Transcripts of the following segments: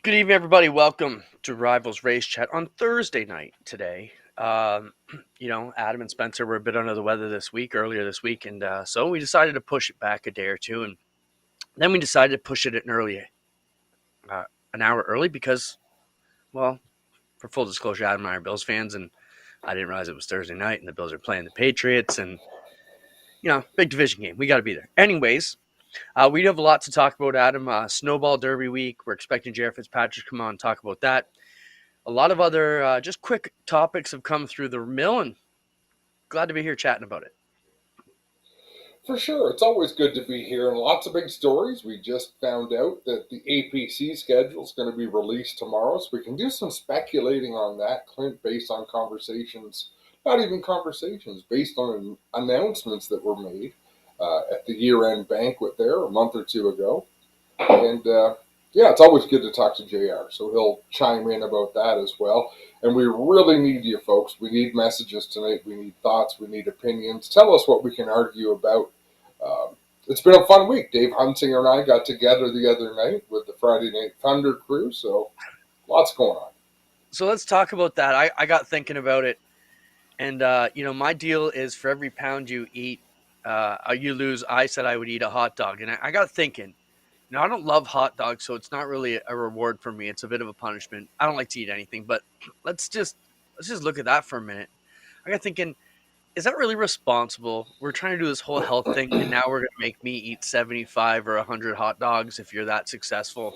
Good evening, everybody. Welcome to Rivalz Race Chat on Thursday night today. Adam and Spencer were a bit under the weather earlier this week, and so we decided to push it back a day or two, and then we decided to push it uh, an hour early because, well, for full disclosure, Adam and I are Bills fans, and I didn't realize it was Thursday night, and the Bills are playing the Patriots, and big division game. We got to be there. Anyways, we do have a lot to talk about, Adam. Snowball Derby week. We're expecting JR Fitzpatrick to come on and talk about that. A lot of other just quick topics have come through the mill, and glad to be here chatting about it. For sure. It's always good to be here, and lots of big stories. We just found out that the APC schedule is going to be released tomorrow, so we can do some speculating on that, Clint, based on conversations, not even conversations, based on announcements that were made at the year-end banquet there a month or two ago. And yeah, it's always good to talk to JR, so he'll chime in about that as well. And we really need you folks. We need messages tonight. We need thoughts. We need opinions. Tell us what we can argue about. It's been a fun week. Dave Hunsinger and I got together the other night with the Friday Night Thunder crew, so lots going on. So let's talk about that. I got thinking about it, and my deal is for every pound you eat, you lose. I said I would eat a hot dog, and I got thinking. I don't love hot dogs, so it's not really a reward for me. It's a bit of a punishment. I don't like to eat anything, but let's just look at that for a minute. I got thinking, is that really responsible? We're trying to do this whole health thing, and now we're going to make me eat 75 or 100 hot dogs if you're that successful.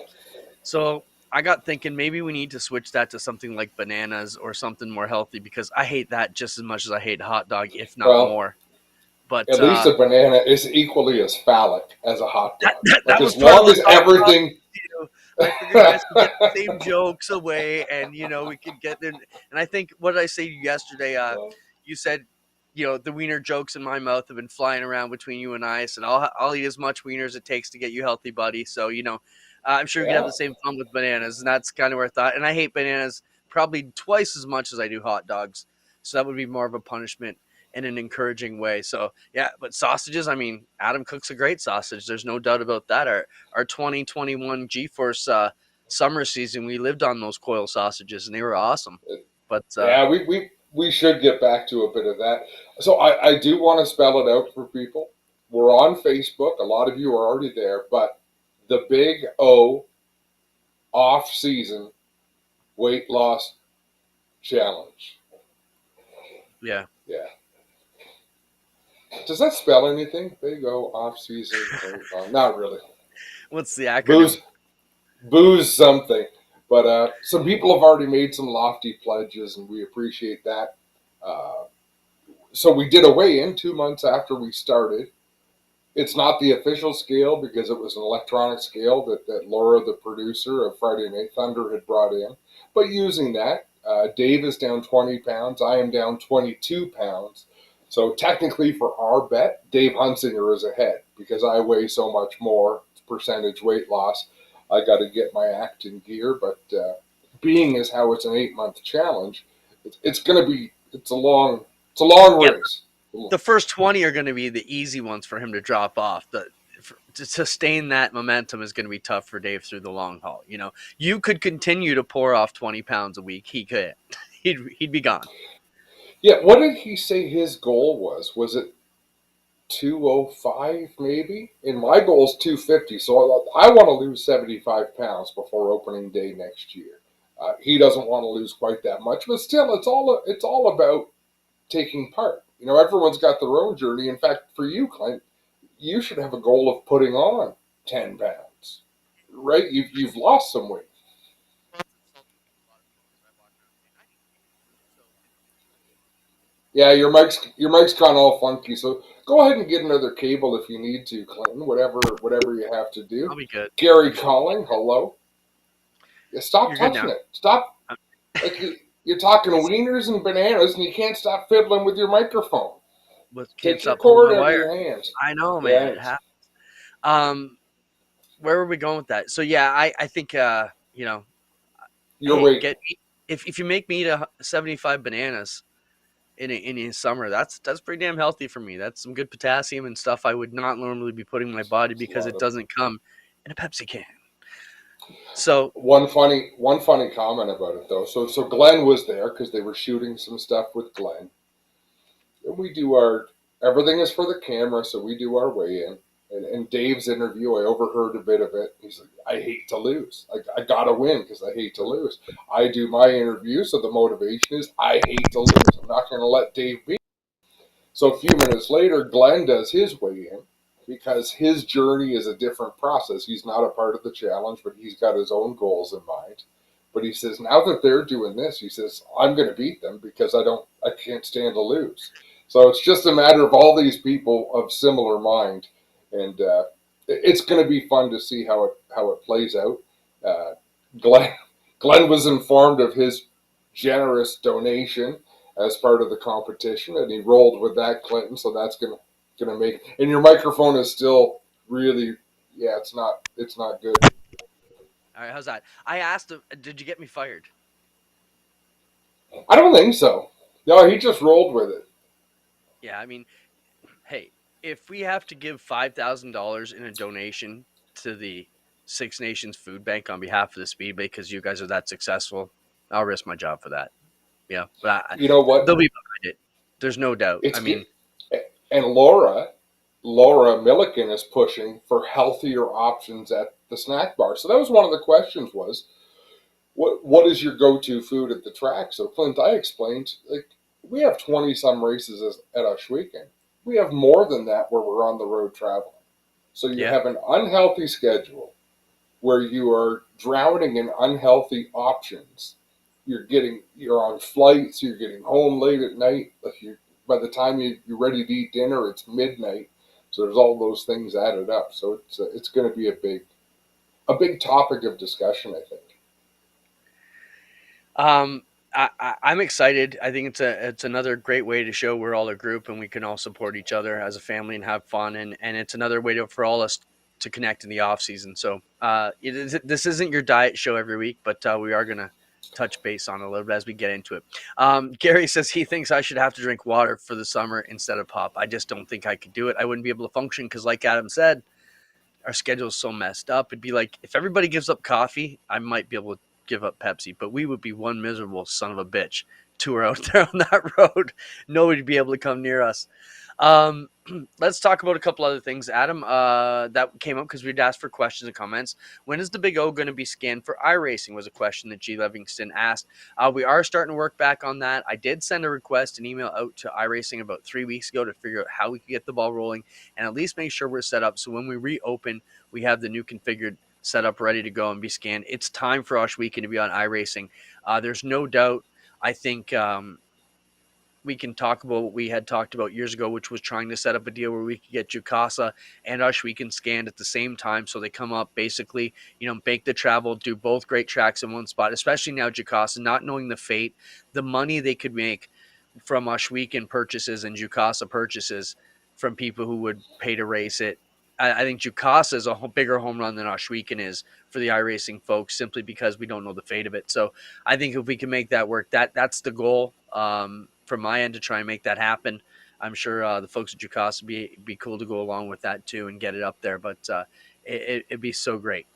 So I got thinking maybe we need to switch that to something like bananas or something more healthy, because I hate that just as much as I hate hot dog, if not more. But at least a banana is equally as phallic as a hot dog. That was as long as everything. I figured you guys could get the same jokes away, and we could get there. And I think, what did I say to you yesterday? You said, the wiener jokes in my mouth have been flying around between you and I. I said, I'll eat as much wiener as it takes to get you healthy, buddy. So I'm sure we could have the same fun with bananas, and that's kind of where I thought. And I hate bananas probably twice as much as I do hot dogs, so that would be more of a punishment in an encouraging way. So yeah, but sausages, I mean, Adam cooks a great sausage. There's no doubt about that. Our 2021 G-Force summer season, we lived on those coil sausages, and they were awesome. But yeah, we should get back to a bit of that. So I do want to spell it out for people. We're on Facebook. A lot of you are already there, but the Big O off-season weight loss challenge. Yeah. Does that spell anything? Big O off-season? Not really. What's the acronym? Booze something. But some people have already made some lofty pledges, and we appreciate that. So we did a weigh-in 2 months after we started. It's not the official scale because it was an electronic scale that Laura, the producer of Friday Night Thunder, had brought in. But using that, Dave is down 20 pounds. I am down 22 pounds. So technically for our bet, Dave Hunsinger is ahead because I weigh so much more percentage weight loss. I got to get my act in gear, but being as how it's an 8-month challenge, it's a long race. The first 20 are going to be the easy ones for him to drop off. To sustain that momentum is going to be tough for Dave through the long haul. You could continue to pour off 20 pounds a week. He could. He'd be gone. Yeah, what did he say his goal was? Was it 205 maybe? And my goal is 250, so I want to lose 75 pounds before opening day next year. He doesn't want to lose quite that much, but still, it's all about taking part. Everyone's got their own journey. In fact, for you, Clint, you should have a goal of putting on 10 pounds, right? You've lost some weight. Yeah, your mic's gone all funky. So go ahead and get another cable if you need to, Clinton. Whatever you have to do. I'll be good. Gary calling. Hello. Yeah, stop You're touching it. Stop. You're talking wieners and bananas, and you can't stop fiddling with your microphone. With Take kids your up cord on the out of wire. your hands. I know, man. It happens. Where were we going with that? So yeah, I think Your weight. If you make me eat 75 bananas in a summer, that's pretty damn healthy for me. That's some good potassium and stuff I would not normally be putting in my body because it doesn't come in a Pepsi can. So One funny comment about it though. So Glenn was there because they were shooting some stuff with Glenn, and we do our everything is for the camera, so we do our weigh in. And Dave's interview, I overheard a bit of it. He's like, "I hate to lose. I gotta win because I hate to lose." I do my interview, so the motivation is I hate to lose. I'm not going to let Dave beat. So a few minutes later, Glenn does his weigh in because his journey is a different process. He's not a part of the challenge, but he's got his own goals in mind. But he says now that they're doing this, he says I'm going to beat them because I can't stand to lose. So it's just a matter of all these people of similar mind, and it's going to be fun to see how it plays out. Uh, Glenn Glenn was informed of his generous donation as part of the competition, and he rolled with that, Clinton. So that's gonna make. And your microphone is still really, yeah, it's not good. all right, how's that? I asked him, "Did you get me fired?" I don't think so. No, he just rolled with it. Yeah, I mean, hey, if we have to give $5,000 in a donation to the Six Nations Food Bank on behalf of the Speedway because you guys are that successful, I'll risk my job for that. Yeah, but You know they'll what? be behind it. There's no doubt. I It's mean, get and Laura Milliken is pushing for healthier options at the snack bar. So that was one of the questions was what is your go-to food at the track? So Clint, I explained like we have 20 some races at Oshweekend. We have more than that where we're on the road traveling. So you yeah, have an unhealthy schedule where you are drowning in unhealthy options. You're on flights, you're getting home late at night. If you by the time you're ready to eat dinner, it's midnight. So there's all those things added up. So it's going to be a big topic of discussion, I think. um, I'm excited. I think it's another great way to show we're all a group and we can all support each other as a family and have fun. And it's another way for all us to connect in the off season. So this isn't your diet show every week, but we are gonna touch base on it a little bit as we get into it. Gary says he thinks I should have to drink water for the summer instead of pop. I just don't think I could do it. I wouldn't be able to function because, like Adam said, our schedule is so messed up. It'd be like if everybody gives up coffee, I might be able to give up Pepsi, but we would be one miserable son of a bitch tour out there on that road. Nobody'd be able to come near us. Um, let's talk about a couple other things, Adam. That came up because we'd asked for questions and comments. When is the Big O going to be scanned for iRacing? Was a question that G. Livingston asked. We are starting to work back on that. I did send a request, an email out to iRacing about 3 weeks ago to figure out how we could get the ball rolling and at least make sure we're set up so when we reopen, we have the new configured setup ready to go and be scanned. It's time for Osh Weekend to be on iRacing. There's no doubt. I think we can talk about what we had talked about years ago, which was trying to set up a deal where we could get Jukasa and Oshweekend scanned at the same time. So they come up basically, make the travel, do both great tracks in one spot, especially now Jukasa, not knowing the fate, the money they could make from Oshweekend purchases and Jukasa purchases from people who would pay to race it. I think Jukasa is a bigger home run than Oshweekend is for the iRacing folks, simply because we don't know the fate of it. So I think if we can make that work, that's the goal from my end to try and make that happen. I'm sure the folks at Jukasa be cool to go along with that too and get it up there. But it'd be so great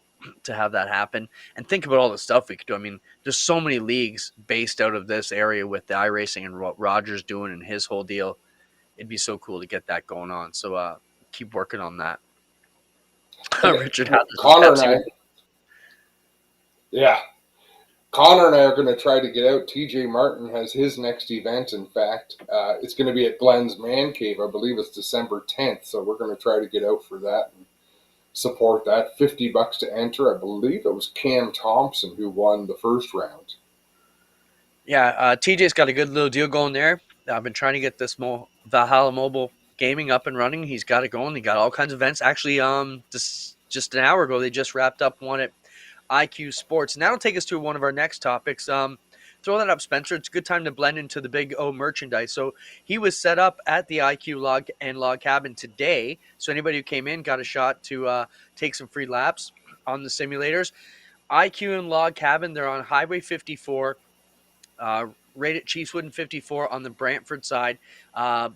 to have that happen. And think about all the stuff we could do. I mean, there's so many leagues based out of this area with the iRacing and what Roger's doing and his whole deal. It'd be so cool to get that going on. So keep working on that. And Richard Hathers says Connor and Pepsi I, will. yeah, Connor and I are going to try to get out. TJ Martin has his next event. In fact, it's going to be at Glenn's Man Cave. I believe it's December 10th. So we're going to try to get out for that and support that. $50 to enter. I believe it was Cam Thompson who won the first round. Yeah, TJ's got a good little deal going there. I've been trying to get this Valhalla Mobile Gaming up and running. He's got it going. He got all kinds of events. Actually, just an hour ago, they just wrapped up one at IQ Sports. And that'll take us to one of our next topics. Throw that up, Spencer. It's a good time to blend into the Big O merchandise. So he was set up at the IQ Log Cabin today. So anybody who came in got a shot to take some free laps on the simulators. IQ and Log Cabin, they're on Highway 54. right at Chiefswood and 54 on the Brantford side.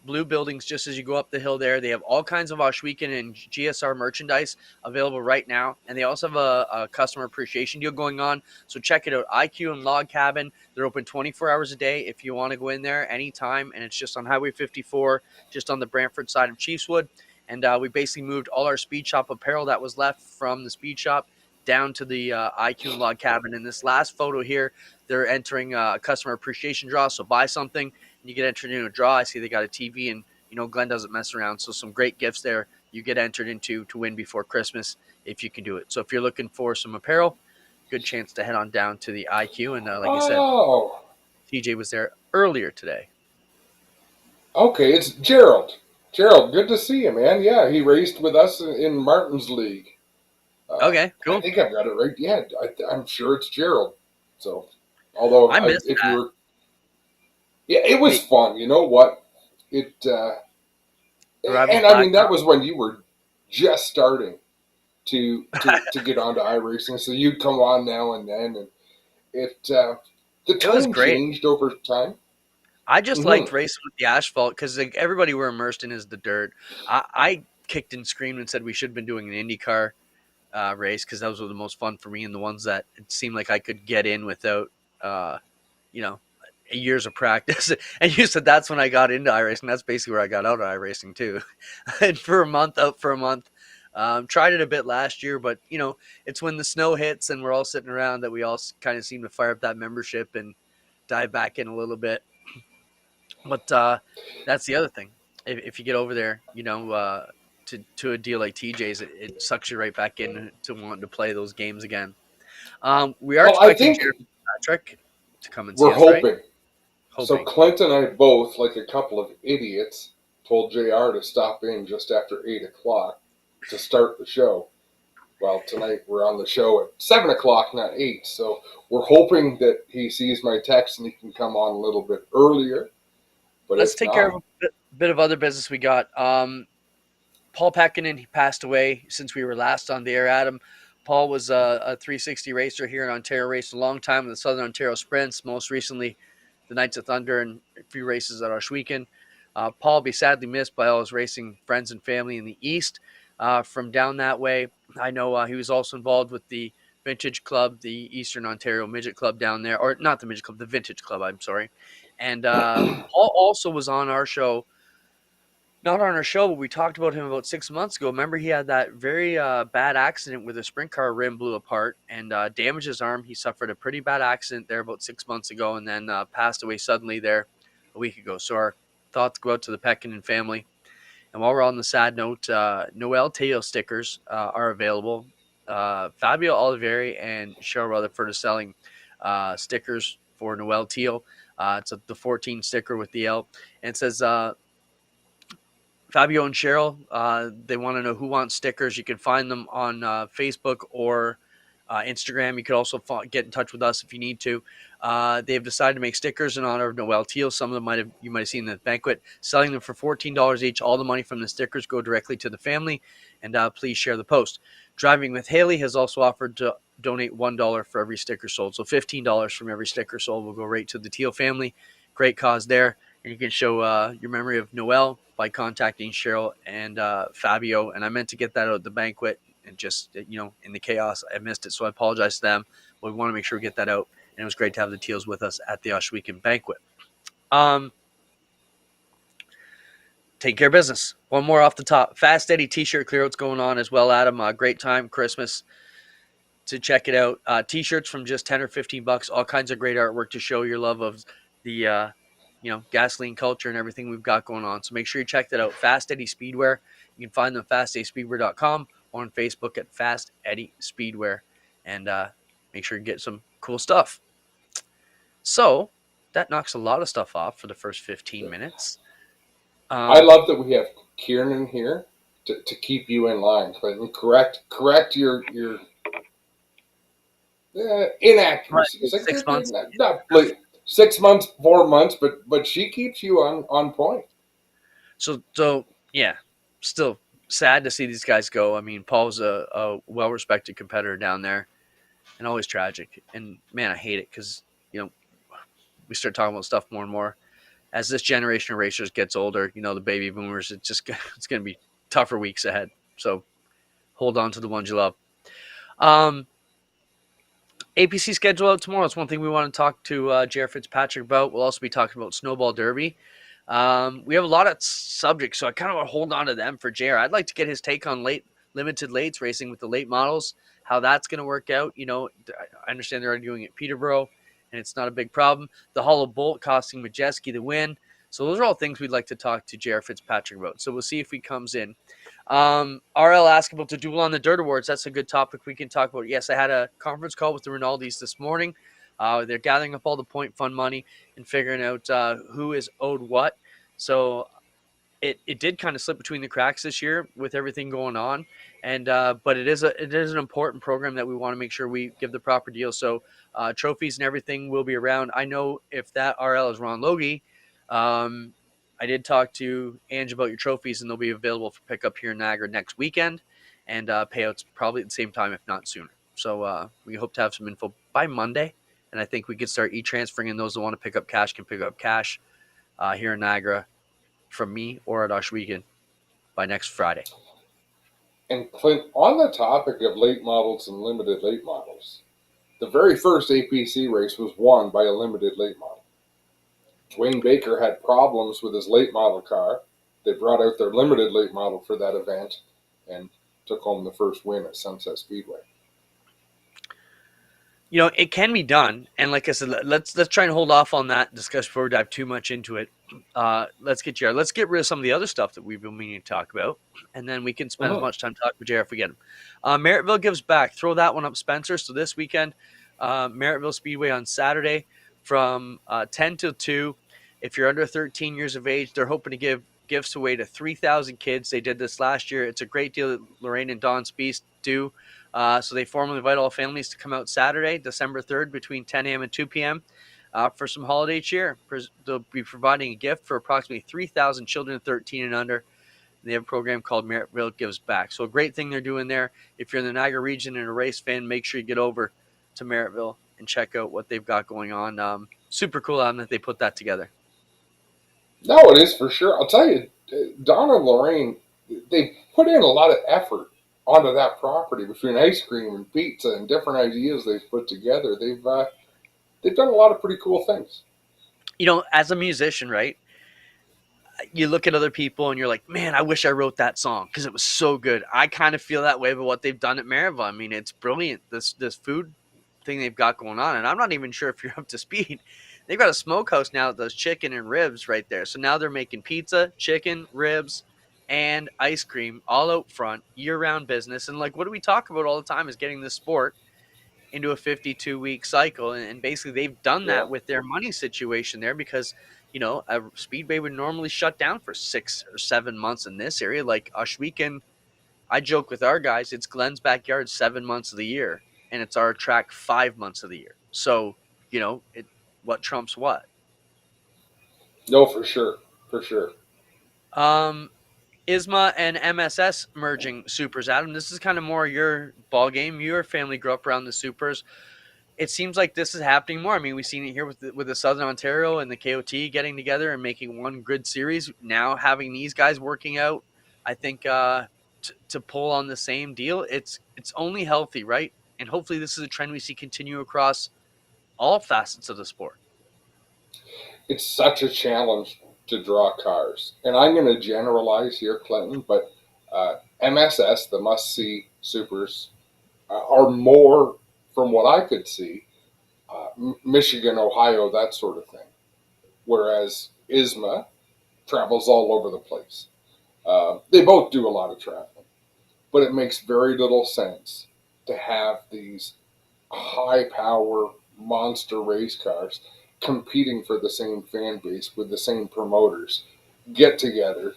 Blue buildings just as you go up the hill there. They have all kinds of Oshweekend and GSR merchandise available right now. And they also have a customer appreciation deal going on. So check it out. IQ and Log Cabin. They're open 24 hours a day if you want to go in there anytime. And it's just on Highway 54, just on the Brantford side of Chiefswood. And we basically moved all our Speed Shop apparel that was left from the Speed Shop down to the IQ and Log Cabin. In this last photo here, they're entering a customer appreciation draw. So buy something and you get entered into a draw. I see they got a TV, and Glenn doesn't mess around. So some great gifts there you get entered into to win before Christmas if you can do it. So if you're looking for some apparel, good chance to head on down to the IQ. And like I said, Oh, TJ was there earlier today. okay. It's Gerald. Gerald, good to see you, man. Yeah, he raced with us in Martin's League. Okay, I cool. think I've got it right. Yeah, I'm sure it's Gerald. So, although I missed if you that. were, yeah, it was Hey, fun. You know what? It Rivals and I mean that Blacktop. was when you were just starting to get onto iRacing. So you'd come on now and then, and it the It was tone great. changed over time. I just liked Hmm. racing with the asphalt because like everybody we're immersed in is the dirt. I kicked and screamed and said we should have been doing an IndyCar race because those were the most fun for me and the ones that it seemed like I could get in without, uh, you know, years of practice. And you said that's when I got into iRacing. That's basically where I got out of iRacing too. And for a month, out for a month. Tried it a bit last year, but it's when the snow hits and we're all sitting around that we all kind of seem to fire up that membership and dive back in a little bit. But that's the other thing. If you get over there, to a deal like TJ's, it sucks you right back in to wanting to play those games again. We are Well, I expecting think JR Fitzpatrick to come and see we're us, right? hoping. So Hoping. Clint and I both, like a couple of idiots, told JR to stop in just after 8 o'clock to start the show. Well, tonight we're on the show at 7 o'clock, not 8. So we're hoping that he sees my text and he can come on a little bit earlier. But Let's if take care of not, a bit of other business we got. Paul Pekkanen, he passed away since we were last on the air, Adam. Paul was a 360 racer here in Ontario, raced a long time in the Southern Ontario Sprints, most recently the Knights of Thunder and a few races at Oshweekend. Paul will be sadly missed by all his racing friends and family in the East. From down that way, I know he was also involved with the Vintage Club, the Eastern Ontario Midget Club down there, or not the Midget Club, the Vintage Club, I'm sorry. And Paul also was on our show, not on our show, but we talked about him about 6 months ago. Remember, he had that very bad accident where the sprint car rim blew apart and damaged his arm. He suffered a pretty bad accident there about 6 months ago and then passed away suddenly there a week ago. So our thoughts go out to the Pekkanen family. And while we're on the sad note, Noel Teo stickers are available. Fabio Oliveri and Cheryl Rutherford are selling stickers for Noel Teal. It's the 14 sticker with the L. And it says, Fabio and Cheryl, they want to know who wants stickers. You can find them on Facebook or Instagram. You could also get in touch with us if you need to. They have decided to make stickers in honor of Noel Teal. Some of them you might have seen in the banquet, selling them for $14 each. All the money from the stickers go directly to the family, and please share the post. Driving with Haley has also offered to donate $1 for every sticker sold. So $15 from every sticker sold will go right to the Teal family. Great cause there. And you can show your memory of Noel by contacting Cheryl and Fabio. And I meant to get that out at the banquet, and just, in the chaos, I missed it. So I apologize to them. But we want to make sure we get that out. And it was great to have the Teals with us at the Oshweekend banquet. Take care of business. One more off the top. Fast Eddie t-shirt clearout's going on as well, Adam. Great time, Christmas, to check it out. T-shirts from just 10 or 15 bucks. All kinds of great artwork to show your love of the gasoline culture and everything we've got going on. So make sure you check that out. Fast Eddie Speedwear. You can find them at fasteddyspeedwear.com or on Facebook at Fast Eddie Speedwear. And make sure you get some cool stuff. So that knocks a lot of stuff off for the first 15 minutes. I love that we have Kieran here to keep you in line. But correct your Right, inaccuracies. Like 6 months. not 6 months, 4 months, but she keeps you on point. So yeah, still sad to see these guys go. I mean, Paul's a well-respected competitor down there, and always tragic. And man, I hate it because you know we start talking about stuff more and more. As this generation of racers gets older, the baby boomers, it's going to be tougher weeks ahead. So hold on to the ones you love. Um, APC schedule out tomorrow. It's one thing we want to talk to JR Fitzpatrick about. We'll also be talking about Snowball Derby. We have a lot of subjects, so I kind of want to hold on to them for JR. I'd like to get his take on limited lates racing with the late models, how that's going to work out. I understand they're already doing it at Peterborough, and it's not a big problem. The Hollow Bolt costing Majeski the win. So those are all things we'd like to talk to JR Fitzpatrick about. So we'll see if he comes in. RL asked about the Duel on the Dirt Awards. That's a good topic we can talk about. Yes, I had a conference call with the Rinaldis this morning. They're gathering up all the point fund money and figuring out who is owed what. So it did kind of slip between the cracks this year with everything going on, and but it is an important program that we want to make sure we give the proper deal. So trophies and everything will be around. I know if that RL is Ron Logie. I did talk to Ange about your trophies, and they'll be available for pickup here in Niagara next weekend, and payouts probably at the same time, if not sooner. So we hope to have some info by Monday, and I think we could start e-transferring, and those that want to pick up cash can pick up cash here in Niagara from me or at Oshwegan by next Friday. And Clint, on the topic of late models and limited late models, the very first APC race was won by a limited late model. Dwayne Baker had problems with his late model car. They brought out their limited late model for that event and took home the first win at Sunset Speedway. It can be done, and like I said, let's try and hold off on that discussion before we dive too much into it. Let's get rid of some of the other stuff that we've been meaning to talk about, and then we can spend as much time talking with JR if we get him. Merrittville gives back. Throw that one up, Spencer. So this weekend, Merrittville Speedway on Saturday from 10 till 2. If you're under 13 years of age, they're hoping to give gifts away to 3,000 kids. They did this last year. It's a great deal that Lorraine and Don Speast do. So they formally invite all families to come out Saturday, December 3rd, between 10 a.m. and 2 p.m. For some holiday cheer. They'll be providing a gift for approximately 3,000 children 13 and under. They have a program called Merrittville Gives Back. So a great thing they're doing there. If you're in the Niagara region and a race fan, make sure you get over to Merrittville and check out what they've got going on. Super cool that they put that together. No, it is for sure. I'll tell you, Don and Lorraine, they put in a lot of effort onto that property between ice cream and pizza and different ideas they've put together. They've done a lot of pretty cool things. As a musician, right? You look at other people and you're like, man, I wish I wrote that song because it was so good. I kind of feel that way about what they've done at Merrittville. I mean, it's brilliant. This food thing they've got going on, and I'm not even sure if you're up to speed. They've got a smokehouse now that does chicken and ribs right there. So now they're making pizza, chicken, ribs, and ice cream all out front, year-round business. And like, what do we talk about all the time is getting this sport into a 52-week cycle. And basically they've done Yeah. that with their money situation there because, a speedway would normally shut down for 6 or 7 months in this area. Like Oshwegan, I joke with our guys, it's Glenn's backyard 7 months of the year, and it's our track 5 months of the year. So, what trumps what? No, for sure. For sure. ISMA and MSS merging supers. Adam, this is kind of more your ball game. Your family grew up around the supers. It seems like this is happening more. I mean, we've seen it here with the Southern Ontario and the KOT getting together and making one good series. Now having these guys working out, I think to pull on the same deal, it's only healthy, right? And hopefully this is a trend we see continue across all facets of the sport. It's such a challenge to draw cars. And I'm going to generalize here, Clinton, but MSS, the must see supers, are more, from what I could see, Michigan, Ohio, that sort of thing. Whereas ISMA travels all over the place. They both do a lot of traveling, but it makes very little sense to have these high power monster race cars competing for the same fan base with the same promoters get together.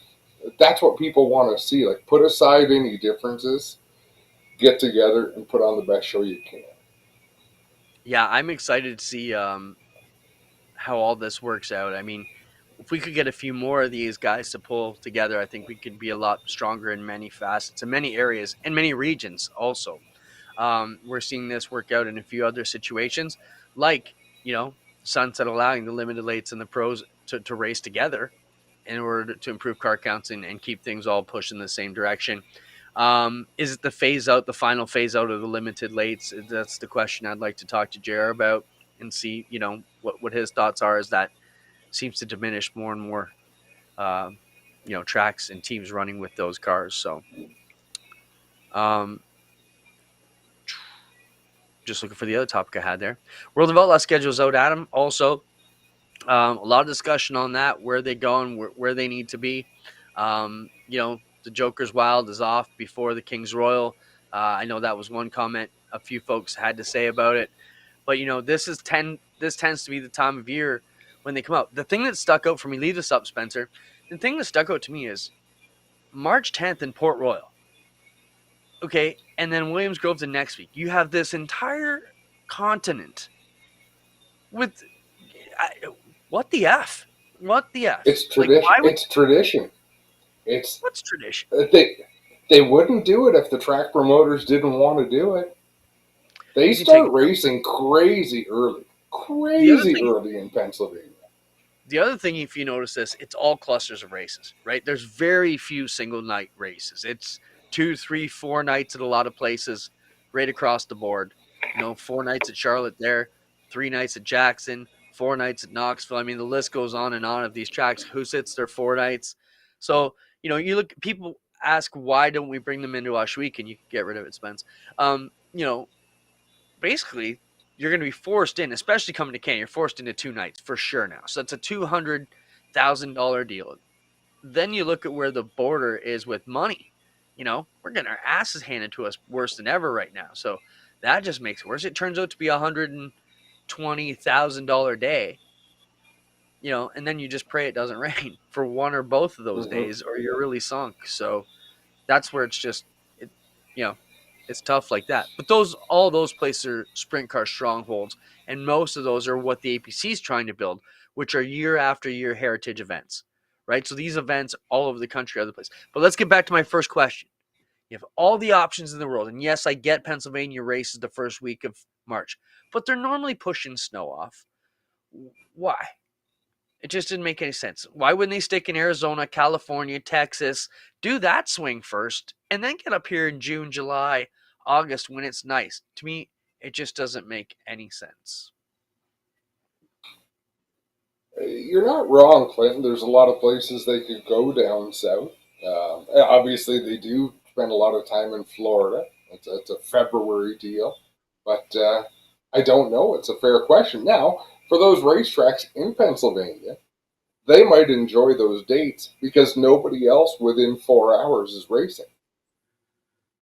That's what people want to see. Like, put aside any differences, get together and put on the best show you can. Yeah, I'm excited to see how all this works out. I mean, if we could get a few more of these guys to pull together, I think we could be a lot stronger in many facets, in many areas, in many regions also. We're seeing this work out in a few other situations, like, sunset allowing the limited lates and the pros to race together in order to improve car counts and keep things all pushed in the same direction. Is it the phase out, the final phase out of the limited lates? That's the question I'd like to talk to JR about and see, what his thoughts are, as that seems to diminish more and more, uh, tracks and teams running with those cars. So, um, just looking for the other topic I had there. World of Outlaws schedule's out, Adam. Also, a lot of discussion on that, where they go and where they need to be. The Joker's Wild is off before the King's Royal. I know that was one comment a few folks had to say about it. But, this tends to be the time of year when they come out. The thing that stuck out for me, leave this up, Spencer. The thing that stuck out to me is March 10th in Port Royal. Okay, and then Williams Grove the next week. You have this entire continent with what the F? What the F? It's Like, tradition. why would It's tradition. It's what's tradition? they wouldn't do it if the track promoters didn't want to do it. They You can take start racing crazy early the other thing. in Pennsylvania. The other thing, if you notice this, it's all clusters of races, right? There's very few single night races. It's 2, 3, 4 nights at a lot of places, right across the board. 4 nights at Charlotte there, 3 nights at Jackson, 4 nights at Knoxville. I mean, the list goes on and on of these tracks. Who sits there 4 nights? So, you look, people ask, why don't we bring them into Oshweek? And you can get rid of it, Spence. Basically, you're going to be forced in, especially coming to Canada, you're forced into 2 nights for sure now. So it's a $200,000 deal. Then you look at where the border is with money. We're getting our asses handed to us worse than ever right now. So that just makes it worse. It turns out to be $120,000 day. And then you just pray it doesn't rain for one or both of those days, or you're really sunk. So that's where it's just, it's tough like that. But all those places are sprint car strongholds, and most of those are what the APC is trying to build, which are year after year heritage events, right? So these events all over the country, other places. But let's get back to my first question. You have all the options in the world, and yes, I get Pennsylvania races the first week of March, but they're normally pushing snow off. Why? It just didn't make any sense. Why wouldn't they stick in Arizona, California, Texas, do that swing first, and then get up here in June, July, August when it's nice? To me, it just doesn't make any sense. You're not wrong, Clinton. There's a lot of places they could go down south. Obviously, they do spend a lot of time in Florida. It's a February deal, but I don't know. It's a fair question. Now, for those racetracks in Pennsylvania, they might enjoy those dates because nobody else within 4 hours is racing.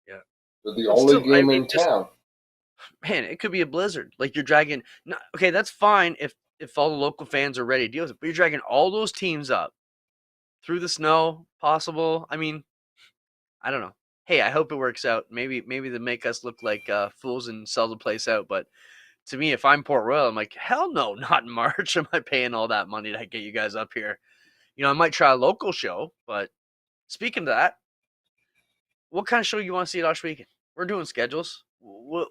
Yeah. They're the But only still, I game mean, in town. man, it could be a blizzard. Like, you're dragging. No, okay, that's fine if all the local fans are ready to deal with it, but you're dragging all those teams up through the snow. Possible. I mean, I don't know. Hey, I hope it works out. Maybe they make us look like fools and sell the place out. But to me, if I'm Port Royal, I'm like, hell no, not in March. Am I paying all that money to get you guys up here? I might try a local show. But speaking of that, what kind of show you want to see at Osh Weekend? We're doing schedules. What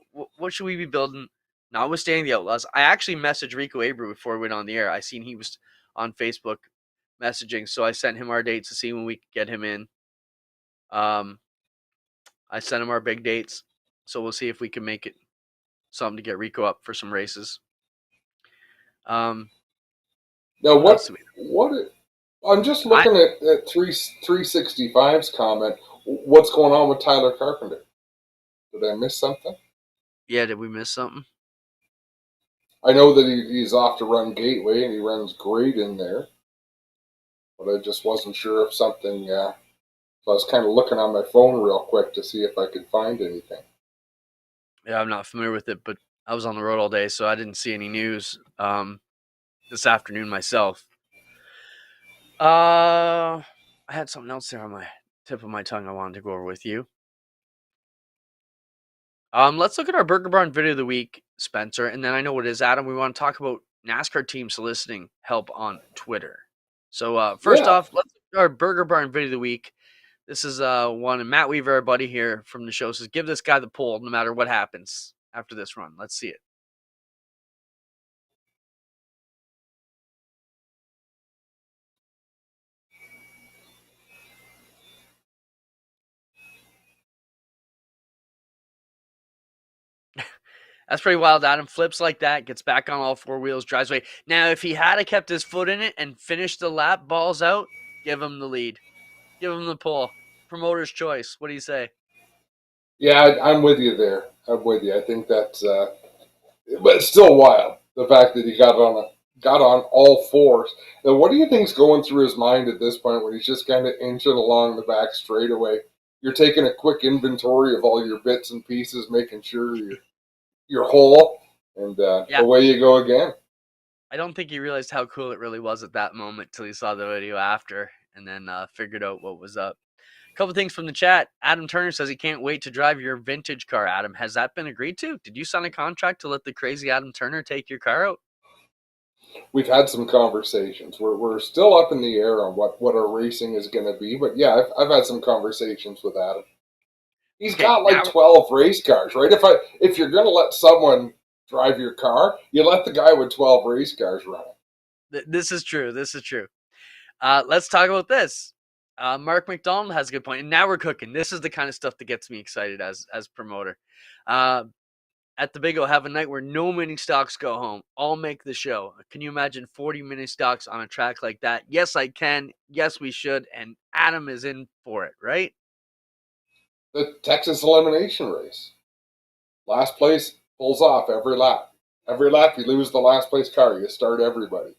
should we be building? Notwithstanding the Outlaws, I actually messaged Rico Abreu before we went on the air. I seen he was on Facebook messaging, so I sent him our dates to see when we could get him in. I sent him our big dates, so we'll see if we can make it something to get Rico up for some races. Now, What else do we do? I'm just looking at 365's comment. What's going on with Tyler Carpenter? Did I miss something? Yeah, did we miss something? I know that he's off to run Gateway and he runs great in there, but I just wasn't sure if something. So I was kind of looking on my phone real quick to see if I could find anything. Yeah, I'm not familiar with it, but I was on the road all day, so I didn't see any news this afternoon myself. I had something else there on my tip of my tongue I wanted to go over with you. Let's look at our Burger Barn video of the week, Spencer, and then I know what it is, Adam. We want to talk about NASCAR team soliciting help on Twitter. So first Yeah. off, let's look at our Burger Barn video of the week. This is one, and Matt Weaver, our buddy here from the show, says, give this guy the pull no matter what happens after this run. Let's see it. That's pretty wild. Adam flips like that, gets back on all four wheels, drives away. Now, if he had kept his foot in it and finished the lap, balls out, give him the lead. Give him the pole. Promoter's choice. What do you say? Yeah, I'm with you there. I'm with you. I think that's, but it's still wild the fact that he got on all fours. Now, what do you think's going through his mind at this point when he's just kind of inching along the back straightaway? You're taking a quick inventory of all your bits and pieces, making sure you're whole, and Yeah, away you go again. I don't think he realized how cool it really was at that moment till he saw the video after and then figured out what was up. A couple things from the chat. Adam Turner says he can't wait to drive your vintage car. Adam, has that been agreed to? Did you sign a contract to let the crazy Adam Turner take your car out? We've had some conversations. We're still up in the air on what our racing is going to be, but yeah, I've had some conversations with Adam. He's Okay, got like now 12 race cars, right? If you're going to let someone drive your car, you let the guy with 12 race cars run it. this is true. This is true. Let's talk about this. Mark McDonald has a good point, and now we're cooking. This is the kind of stuff that gets me excited as promoter. Uh, at the Big O, have a night where no mini stocks go home. All make the show. Can you imagine 40 mini stocks on a track like that? Yes, I can. Yes, we should. And Adam is in for it, right? The Texas elimination race. Last place pulls off every lap. Every lap you lose the last place car. You start everybody.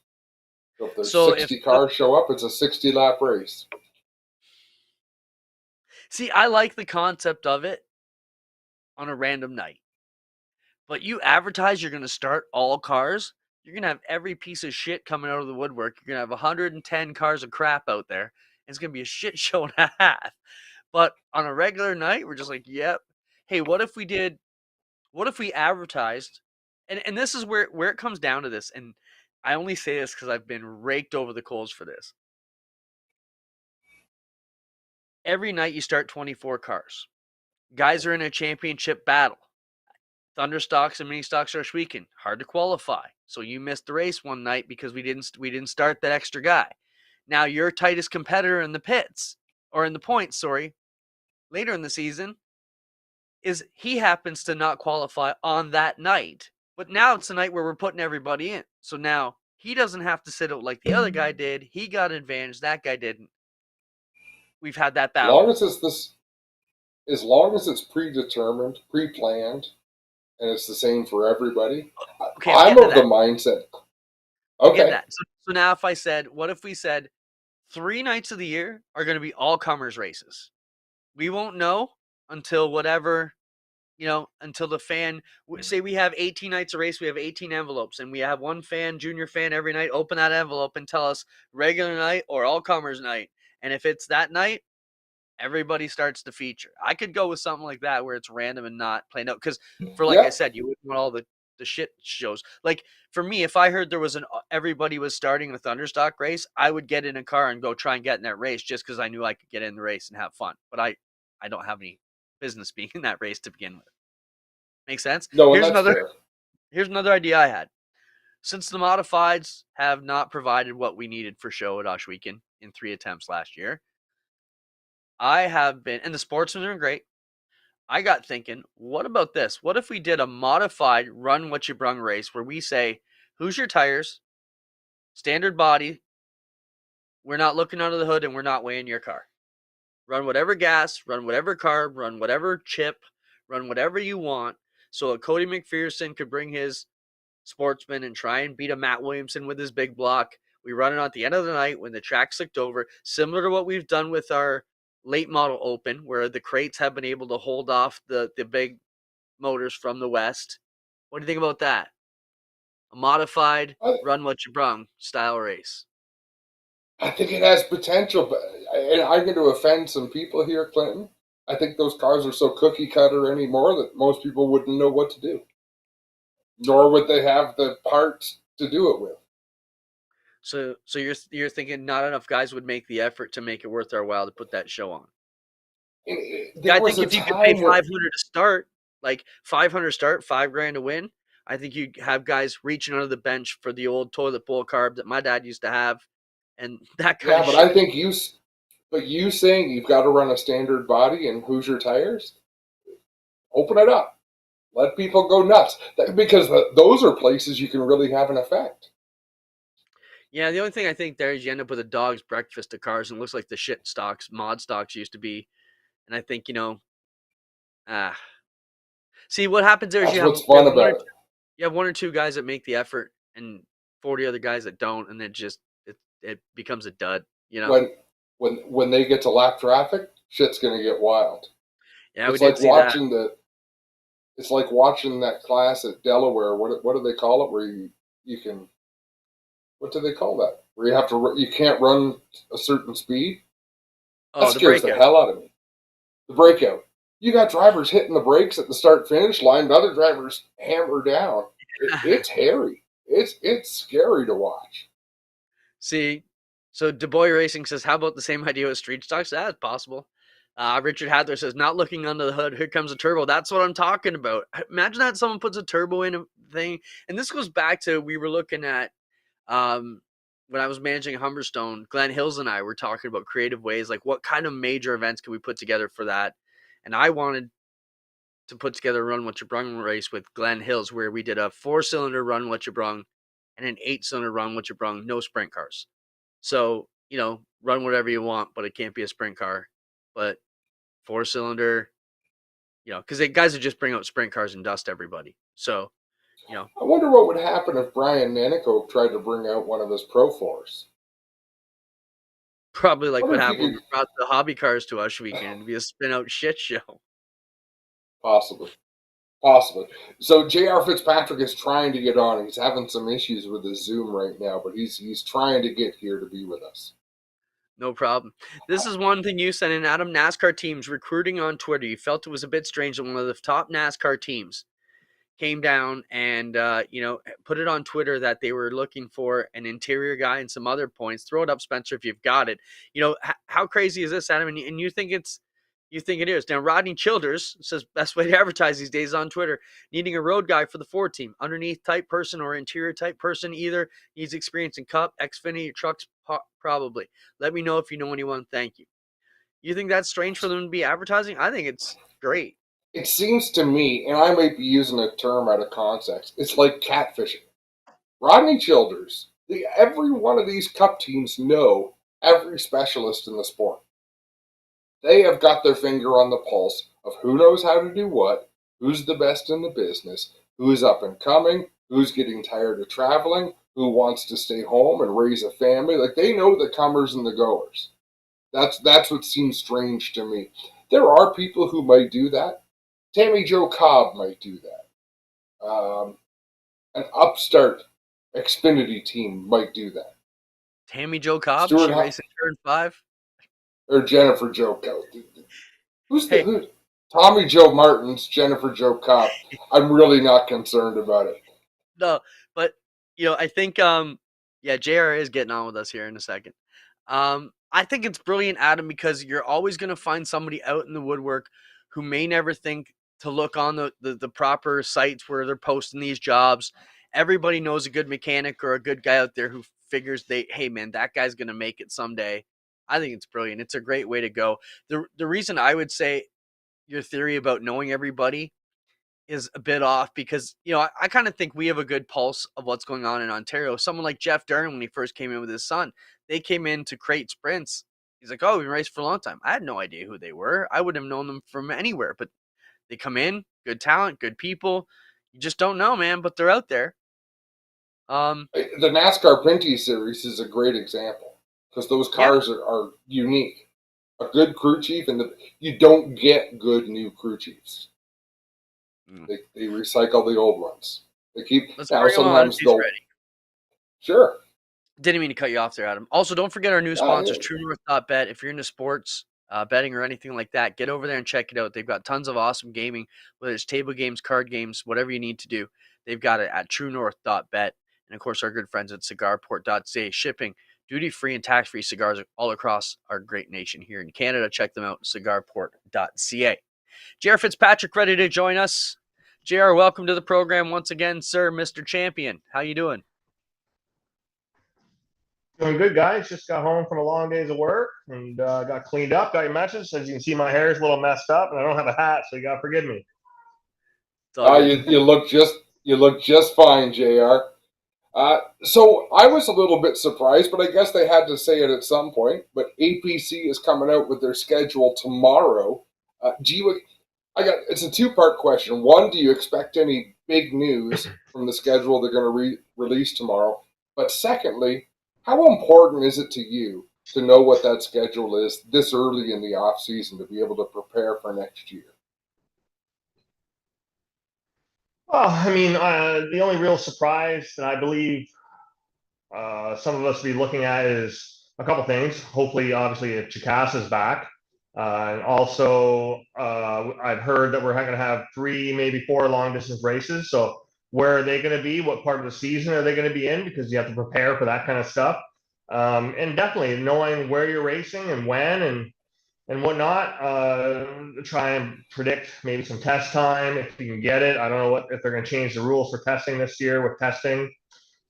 So if there's So if 60 cars show up, it's a 60 lap race. see, I like the concept of it on a random night. But you advertise you're going to start all cars, you're going to have every piece of shit coming out of the woodwork. You're going to have 110 cars of crap out there. It's going to be a shit show and a half. But on a regular night, we're just like, yep. Hey, what if we advertised? And this is where it comes down to this. And I only say this because I've been raked over the coals for this. Every night you start 24 cars. Guys are in a championship battle. Thunder stocks and mini stocks are weekend. Hard to qualify. So you missed the race one night because we didn't start that extra guy. Now your tightest competitor in the pits, or in the points, sorry, later in the season, is he happens to not qualify on that night. But now it's the night where we're putting everybody in. So now he doesn't have to sit out like the other guy did. He got advantage. That guy didn't. We've had that As battle long as before. as long as it's predetermined, pre-planned, and it's the same for everybody, Okay, I'm I'm getting to of the that. mindset. I'm getting Okay, that. So now if I said, what if we said 3 nights of the year are going to be all comers races? We won't know until whatever, until the fan, say we have 18 nights of race, we have 18 envelopes, and we have one fan, junior fan every night, open that envelope and tell us regular night or all comers night. And if it's that night, everybody starts to feature. I could go with something like that where it's random and not planned out. Because for like I yeah. said, you wouldn't want all the shit shows. Like for me, if I heard there was everybody was starting a Thunderstock race, I would get in a car and go try and get in that race just because I knew I could get in the race and have fun. But I don't have any business being in that race to begin with. Make sense? No, and Here's that's another fair. here's another idea I had. Since the modifieds have not provided what we needed for show at Oshweekend in 3 attempts last year, I have been, and the sportsmen are great. I got thinking, what about this? What if we did a modified run what you brung race where we say, who's your tires, standard body, we're not looking under the hood and we're not weighing your car. Run whatever gas, run whatever carb, run whatever chip, run whatever you want. So a Cody McPherson could bring his sportsman and try and beat a Matt Williamson with his big block. We run it at the end of the night when the track's slicked over, similar to what we've done with our late model open, where the crates have been able to hold off the big motors from the west. What do you think about that? A modified I, run what you brung style race. I think it has potential, but and I'm going to offend some people here, Clinton. I think those cars are so cookie cutter anymore that most people wouldn't know what to do, nor would they have the parts to do it with. So you're thinking not enough guys would make the effort to make it worth our while to put that show on. Yeah, There I was think a if you could pay time where 500 to start, like 500 start, 5 grand to win, I think you have guys reaching under the bench for the old toilet bowl carb that my dad used to have, and that kind yeah, of but shit. I think you saying you've got to run a standard body and Hoosier tires, open it up. Let people go nuts because those are places you can really have an effect. Yeah, the only thing I think there is you end up with a dog's breakfast of cars, and it looks like the shit stocks, mod stocks used to be. And I think ah, see what happens there is That's you have what's fun about it. you have one or two guys that make the effort, and 40 other guys that don't, and it becomes a dud. You know? When when they get to lap traffic, shit's gonna get wild. Yeah, we It's did like see that. watching the it's like watching that class at Delaware. What do they call it? Where you can what do they call that? Where you have to you can't run a certain speed. That Oh, the scares the breakout. hell out of me. The breakout. You got drivers hitting the brakes at the start finish line, and other drivers hammer down. It's hairy. It's scary to watch. See, so Du Bois Racing says, "How about the same idea with street stocks?" That's possible. Richard Hadler says, "Not looking under the hood. Here comes a turbo." That's what I'm talking about. Imagine that someone puts a turbo in a thing, and this goes back to we were looking at when I was managing Humberstone. Glenn Hills and I were talking about creative ways, like what kind of major events can we put together for that. And I wanted to put together a Run What You Brung race with Glenn Hills, where we did a 4-cylinder Run What You Brung and an 8-cylinder Run What You Brung, no sprint cars. So, run whatever you want, but it can't be a sprint car. But 4-cylinder, because the guys would just bring out sprint cars and dust everybody. So, you know, I wonder what would happen if Brian Nanico tried to bring out one of his Pro Fours. probably I like what wonder if you happened when we could brought the hobby cars to us weekend. It'd be a spin out shit show. possibly. Possibly. So JR Fitzpatrick is trying to get on. He's having some issues with his Zoom right now, but he's trying to get here to be with us. No problem. This is one thing you said in Adam. NASCAR teams recruiting on Twitter. You felt it was a bit strange that one of the top NASCAR teams came down and put it on Twitter that they were looking for an interior guy and some other points. Throw it up, Spencer, if you've got it. How crazy is this, Adam? And you think it is. Now Rodney Childers says best way to advertise these days on Twitter, needing a road guy for the Ford team, underneath type person or interior type person, either needs experience in Cup, Xfinity trucks, probably. Let me know if you know anyone. Thank you. You think that's strange for them to be advertising? I think it's great. It seems to me, and I might be using a term out of context, it's like catfishing. Rodney Childers, every one of these Cup teams know every specialist in the sport. They have got their finger on the pulse of who knows how to do what, who's the best in the business, who's up and coming, who's getting tired of traveling, who wants to stay home and raise a family. Like they know the comers and the goers. That's what seems strange to me. There are people who might do that. Tammy Joe Cobb might do that. An upstart Xfinity team might do that. Tammy Joe Cobb, Stuart she racing turn 5. or Jennifer Joe Cobb. Who's the Hey, who? Tommy Joe Martins, Jennifer Joe Cobb. I'm really not concerned about it. no, but I think yeah, JR is getting on with us here in a second. I think it's brilliant, Adam, because you're always going to find somebody out in the woodwork who may never think to look on the proper sites where they're posting these jobs. Everybody knows a good mechanic or a good guy out there who figures hey man, that guy's going to make it someday. I think it's brilliant. It's a great way to go. The reason I would say your theory about knowing everybody is a bit off because I kind of think we have a good pulse of what's going on in Ontario. Someone like Jeff Dern, when he first came in with his son, they came in to crate sprints. He's like, "Oh, we've been racing for a long time." I had no idea who they were. I wouldn't have known them from anywhere. But they come in, good talent, good people. You just don't know, man. But they're out there. The NASCAR Pinty Series is a great example because those Yeah, cars are unique. A good crew chief, and you don't get good new crew chiefs. mm. They recycle the old ones. They keep Let's now. bring him on if Sometimes he's they'll ready. sure. Didn't mean to cut you off there, Adam. Also, don't forget our new sponsors, Yeah, TrueNorth.bet. If you're into sports, betting, or anything like that, get over there and check it out. They've got tons of awesome gaming, whether it's table games, card games, whatever you need to do. They've got it at TrueNorth.bet. And of course, our good friends at CigarPort.ca, shipping duty-free and tax-free cigars all across our great nation here in Canada. Check them out, CigarPort.ca. JR Fitzpatrick ready to join us. JR, welcome to the program once again, sir, Mr. Champion. How you doing? Doing good, guys. Just got home from a long days of work and got cleaned up. Got your message. As you can see, my hair is a little messed up, and I don't have a hat, so you got to forgive me. It's all good. You look just fine, Jr. So I was a little bit surprised, but I guess they had to say it at some point. But APC is coming out with their schedule tomorrow. Do you? It's a two-part question. One, do you expect any big news from the schedule they're going to release tomorrow? But secondly, how important is it to you to know what that schedule is this early in the off season to be able to prepare for next year? Well, I mean, the only real surprise that I believe some of us will be looking at is a couple things. Hopefully, obviously, if Chicasa is back. And also, I've heard that we're going to have 3, maybe 4 long distance races. So, where are they going to be? What part of the season are they going to be in? Because you have to prepare for that kind of stuff. And definitely knowing where you're racing and when and whatnot. Try and predict maybe some test time if you can get it. I don't know if they're going to change the rules for testing this year with testing.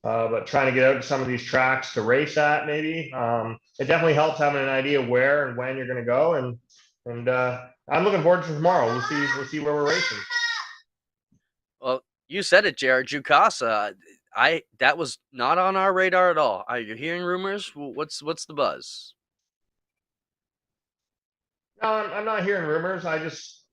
But trying to get out to some of these tracks to race at, maybe it definitely helps having an idea where and when you're going to go, and I'm looking forward to tomorrow. We'll see where we're racing. Well, you said it, Jared. Jukasa. That was not on our radar at all. Are you hearing rumors? What's the buzz? No, I'm not hearing rumors.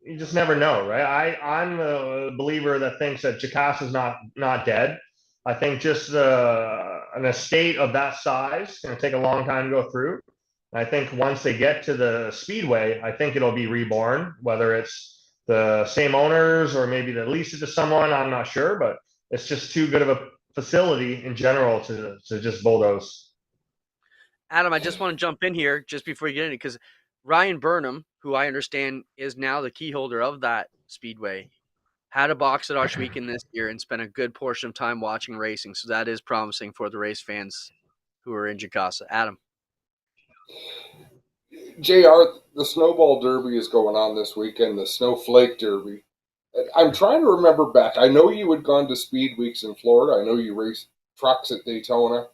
You just never know, right? I'm a believer that thinks that Jacasa's not dead. I think just an estate of that size is going to take a long time to go through. I think once they get to the speedway, I think it'll be reborn, whether it's the same owners or maybe they lease it to someone. I'm not sure, but it's just too good of a facility in general to just bulldoze. Adam, I just want to jump in here just before you get in it because Ryan Burnham, who I understand is now the key holder of that speedway, had a box at Arch Weekend this year and spent a good portion of time watching racing. So that is promising for the race fans who are in Jacasa. Adam. JR, the Snowball Derby is going on this weekend, the Snowflake Derby. I'm trying to remember back. I know you had gone to Speed Weeks in Florida. I know you raced trucks at Daytona.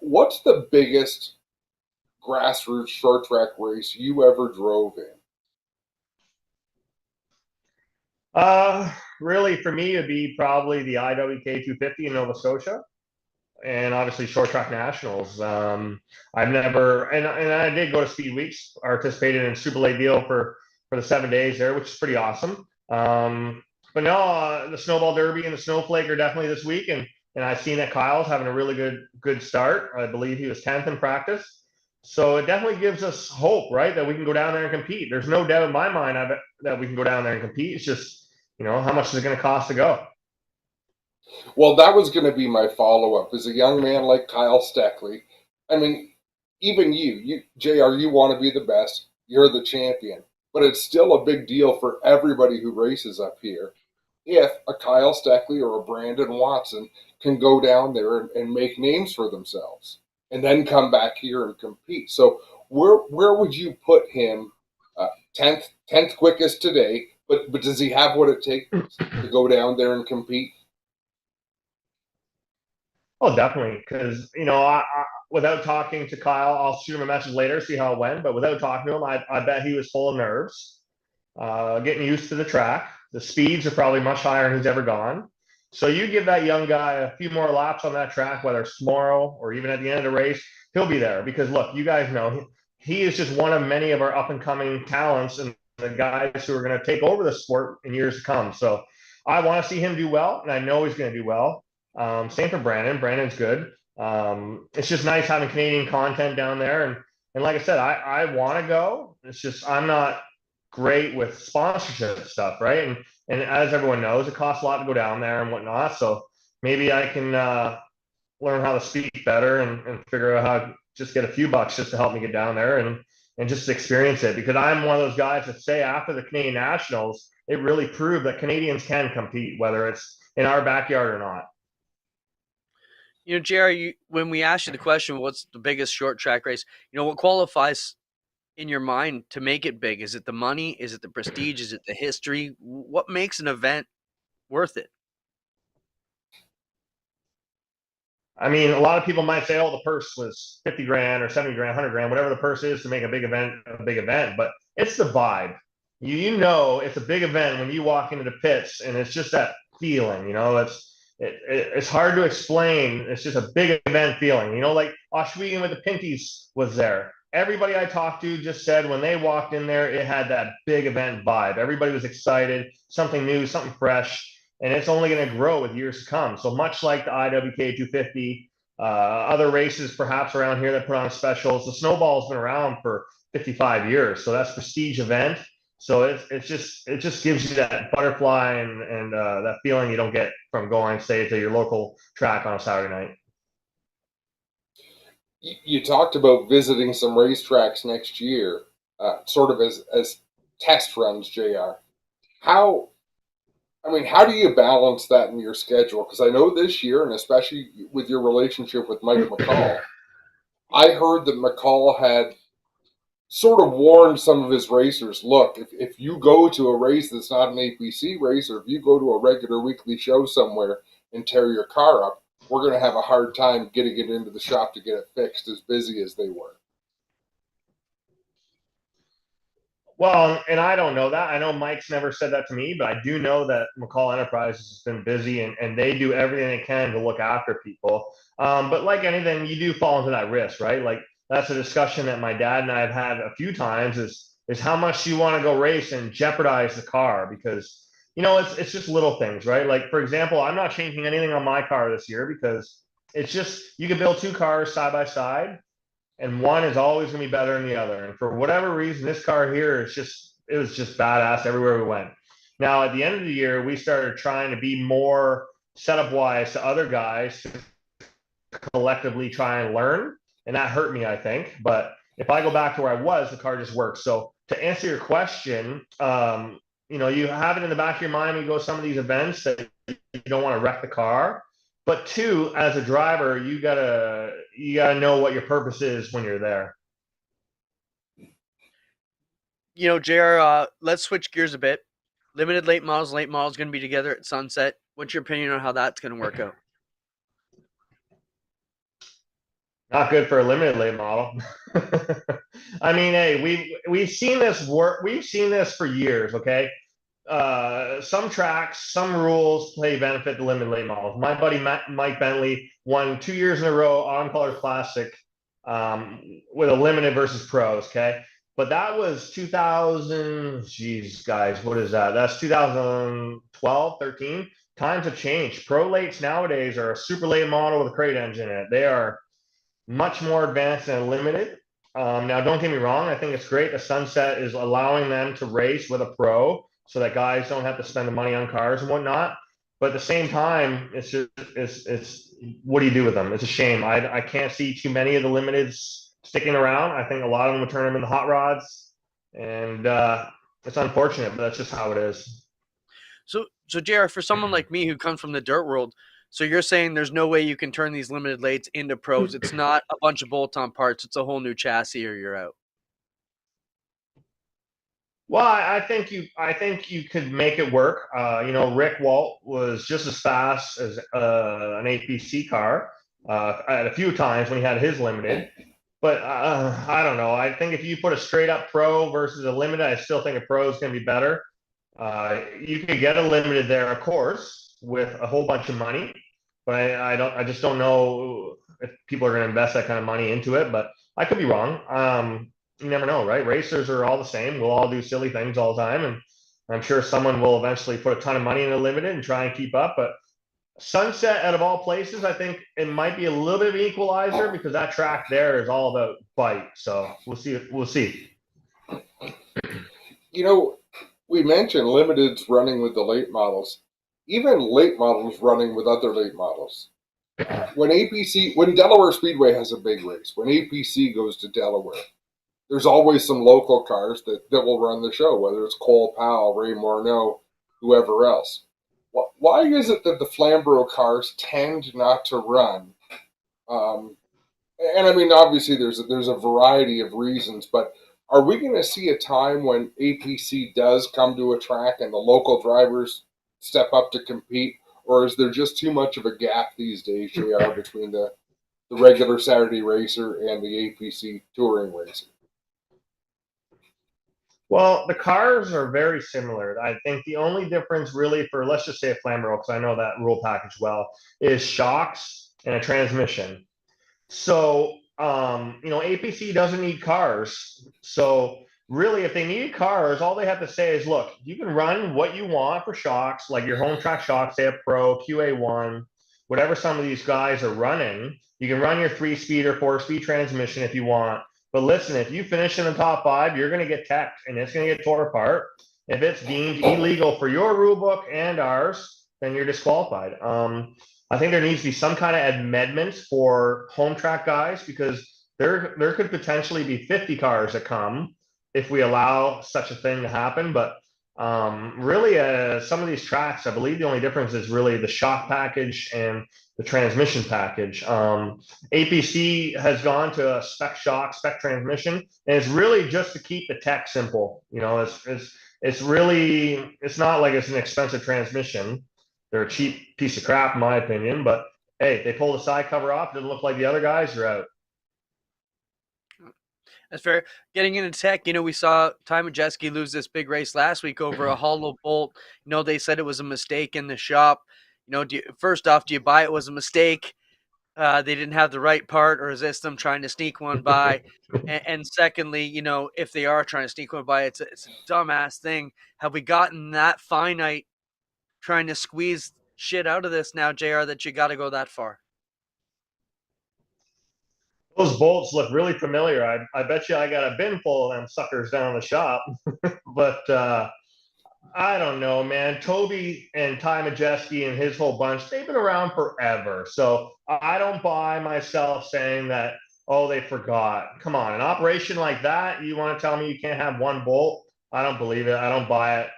What's the biggest grassroots short track race you ever drove in? Really, for me, it'd be probably the IWK 250 in Nova Scotia, and obviously short track nationals. I've never, and I did go to Speed Weeks. I participated in Super Late Deal for the 7 days there, which is pretty awesome. But no, the Snowball Derby and the Snowflake are definitely this week, and I've seen that Kyle's having a really good start. I believe he was 10th in practice. So it definitely gives us hope, right, that we can go down there and compete. There's no doubt in my mind that we can go down there and compete. It's just, how much is it going to cost to go? Well, that was going to be my follow-up. As a young man like Kyle Steckley, I mean, even you, JR, you want to be the best. You're the champion. But it's still a big deal for everybody who races up here if a Kyle Steckley or a Brandon Watson can go down there and make names for themselves and then come back here and compete. So where would you put him? 10th quickest today, but does he have what it takes to go down there and compete? Oh, definitely. Because, without talking to Kyle, I'll shoot him a message later, see how it went. But without talking to him, I bet he was full of nerves, getting used to the track. The speeds are probably much higher than he's ever gone. So you give that young guy a few more laps on that track, whether it's tomorrow or even at the end of the race, he'll be there. Because, look, you guys know he is just one of many of our up-and-coming talents and the guys who are going to take over the sport in years to come. So I want to see him do well, and I know he's going to do well. Same for Brandon. Brandon's good. It's just nice having Canadian content down there. And like I said, I want to go. It's just I'm not great with sponsorship stuff, right? And as everyone knows, it costs a lot to go down there and whatnot. So maybe I can learn how to speak better and figure out how to just get a few bucks just to help me get down there and just experience it. Because I'm one of those guys that say after the Canadian Nationals, it really proved that Canadians can compete, whether it's in our backyard or not. Jerry, when we asked you the question, what's the biggest short track race? What qualifies in your mind to make it big? Is it the money? Is it the prestige? Is it the history? What makes an event worth it? I mean, a lot of people might say, oh, the purse was 50 grand or 70 grand, 100 grand, whatever the purse is to make a big event. But it's the vibe. you know it's a big event when you walk into the pits, and it's just that feeling. It's hard to explain. It's just a big event feeling. Like Oswego with the Pinties was there. Everybody I talked to just said when they walked in there, it had that big event vibe. Everybody was excited, something new, something fresh, and it's only going to grow with years to come. So much like the IWK 250, other races perhaps around here that put on specials, the Snowball's been around for 55 years, so that's prestige event. So it just gives you that butterfly and that feeling you don't get from going, say, to your local track on a Saturday night. You talked about visiting some racetracks next year, sort of as test runs, JR. How how do you balance that in your schedule? Because I know this year, and especially with your relationship with Mike McCall, I heard that McCall had sort of warned some of his racers, look, if you go to a race that's not an APC race, or if you go to a regular weekly show somewhere and tear your car up, we're going to have a hard time getting it into the shop to get it fixed, as busy as they were. Well, and I don't know that. I know Mike's never said that to me, but I do know that McCall Enterprises has been busy, and they do everything they can to look after people. But like anything, you do fall into that risk, right? Like that's a discussion that my dad and I have had a few times is how much you want to go race and jeopardize the car, because it's just little things, right? Like for example, I'm not changing anything on my car this year because it's just you can build two cars side by side, and one is always going to be better than the other. And for whatever reason, this car here it was just badass everywhere we went. Now at the end of the year, we started trying to be more setup wise to other guys to collectively try and learn, and that hurt me, I think. But if I go back to where I was, the car just works. So to answer your question, you have it in the back of your mind when you go to some of these events that you don't want to wreck the car. But two, as a driver, you gotta know what your purpose is when you're there. JR, let's switch gears a bit. Limited late models going to be together at Sunset. What's your opinion on how that's going to work out? Not good for a limited late model. I mean, hey, we've seen this work. We've seen this for years. Okay, some tracks, some rules play benefit to limited late models. My buddy Mike Bentley won 2 years in a row Autumn Colors Classic with a limited versus pros. Okay, but that was 2000. Geez, guys, what is that? That's 2012, 13. Times have changed. Pro lates nowadays are a super late model with a crate engine in it. They are much more advanced and limited. Now, don't get me wrong. I think it's great. The Sunset is allowing them to race with a pro so that guys don't have to spend the money on cars and whatnot. But at the same time, it's what do you do with them? It's a shame. I can't see too many of the limiteds sticking around. I think a lot of them would turn them into hot rods, and it's unfortunate, but that's just how it is. So JR, for someone like me who comes from the dirt world, so you're saying there's no way you can turn these limited lates into pros. It's not a bunch of bolt-on parts. It's a whole new chassis, or you're out. Well, I think you could make it work. Rick Walt was just as fast as an APC car at a few times when he had his limited. But I don't know. I think if you put a straight up pro versus a limited, I still think a pro is going to be better. You could get a limited there, of course, with a whole bunch of money. But I just don't know if people are going to invest that kind of money into it. But I could be wrong. You never know, right? Racers are all the same. We'll all do silly things all the time, and I'm sure someone will eventually put a ton of money in a limited and try and keep up. But Sunset, out of all places, I think it might be a little bit of an equalizer because that track there is all about bite. So we'll see. We'll see. We mentioned limiteds running with the late models, even late models running with other late models. When Delaware Speedway has a big race, when APC goes to Delaware, there's always some local cars that will run the show, whether it's Cole Powell, Ray Morneau, whoever else. Why is it that the Flamborough cars tend not to run? And I mean, obviously, there's a variety of reasons, but are we going to see a time when APC does come to a track and the local drivers step up to compete, or is there just too much of a gap these days, JR, between the regular Saturday racer and the APC touring racer? Well, the cars are very similar. I think the only difference, really, for let's just say a Flamborough, because I know that rule package well, is shocks and a transmission. So, APC doesn't need cars. So, really, if they need cars, all they have to say is, look, you can run what you want for shocks, like your home track shocks, say a Pro, QA1, whatever some of these guys are running. You can run your 3-speed or 4-speed transmission if you want. But listen, if you finish in the top 5, you're going to get teched and it's going to get torn apart. If it's deemed illegal for your rule book and ours, then you're disqualified. I think there needs to be some kind of amendments for home track guys because there could potentially be 50 cars that come if we allow such a thing to happen. But really, some of these tracks, I believe the only difference is really the shock package and the transmission package. APC has gone to a spec shock, spec transmission, and it's really just to keep the tech simple. It's really, it's not like it's an expensive transmission. They're a cheap piece of crap, in my opinion. But hey, they pull the side cover off. Doesn't look like the other guys. You're out. That's fair. Getting into tech, we saw Ty Majeski lose this big race last week over a hollow bolt. They said it was a mistake in the shop. First off, do you buy it was a mistake? They didn't have the right part, or is this them trying to sneak one by? And secondly, if they are trying to sneak one by, it's a dumbass thing. Have we gotten that finite trying to squeeze shit out of this now, JR, that you got to go that far? Those bolts look really familiar. I bet you I got a bin full of them suckers down in the shop. But I don't know, man. Toby and Ty Majeski and his whole bunch, they've been around forever. So I don't buy myself saying that, oh, they forgot. Come on, an operation like that, you want to tell me you can't have one bolt? I don't believe it. I don't buy it.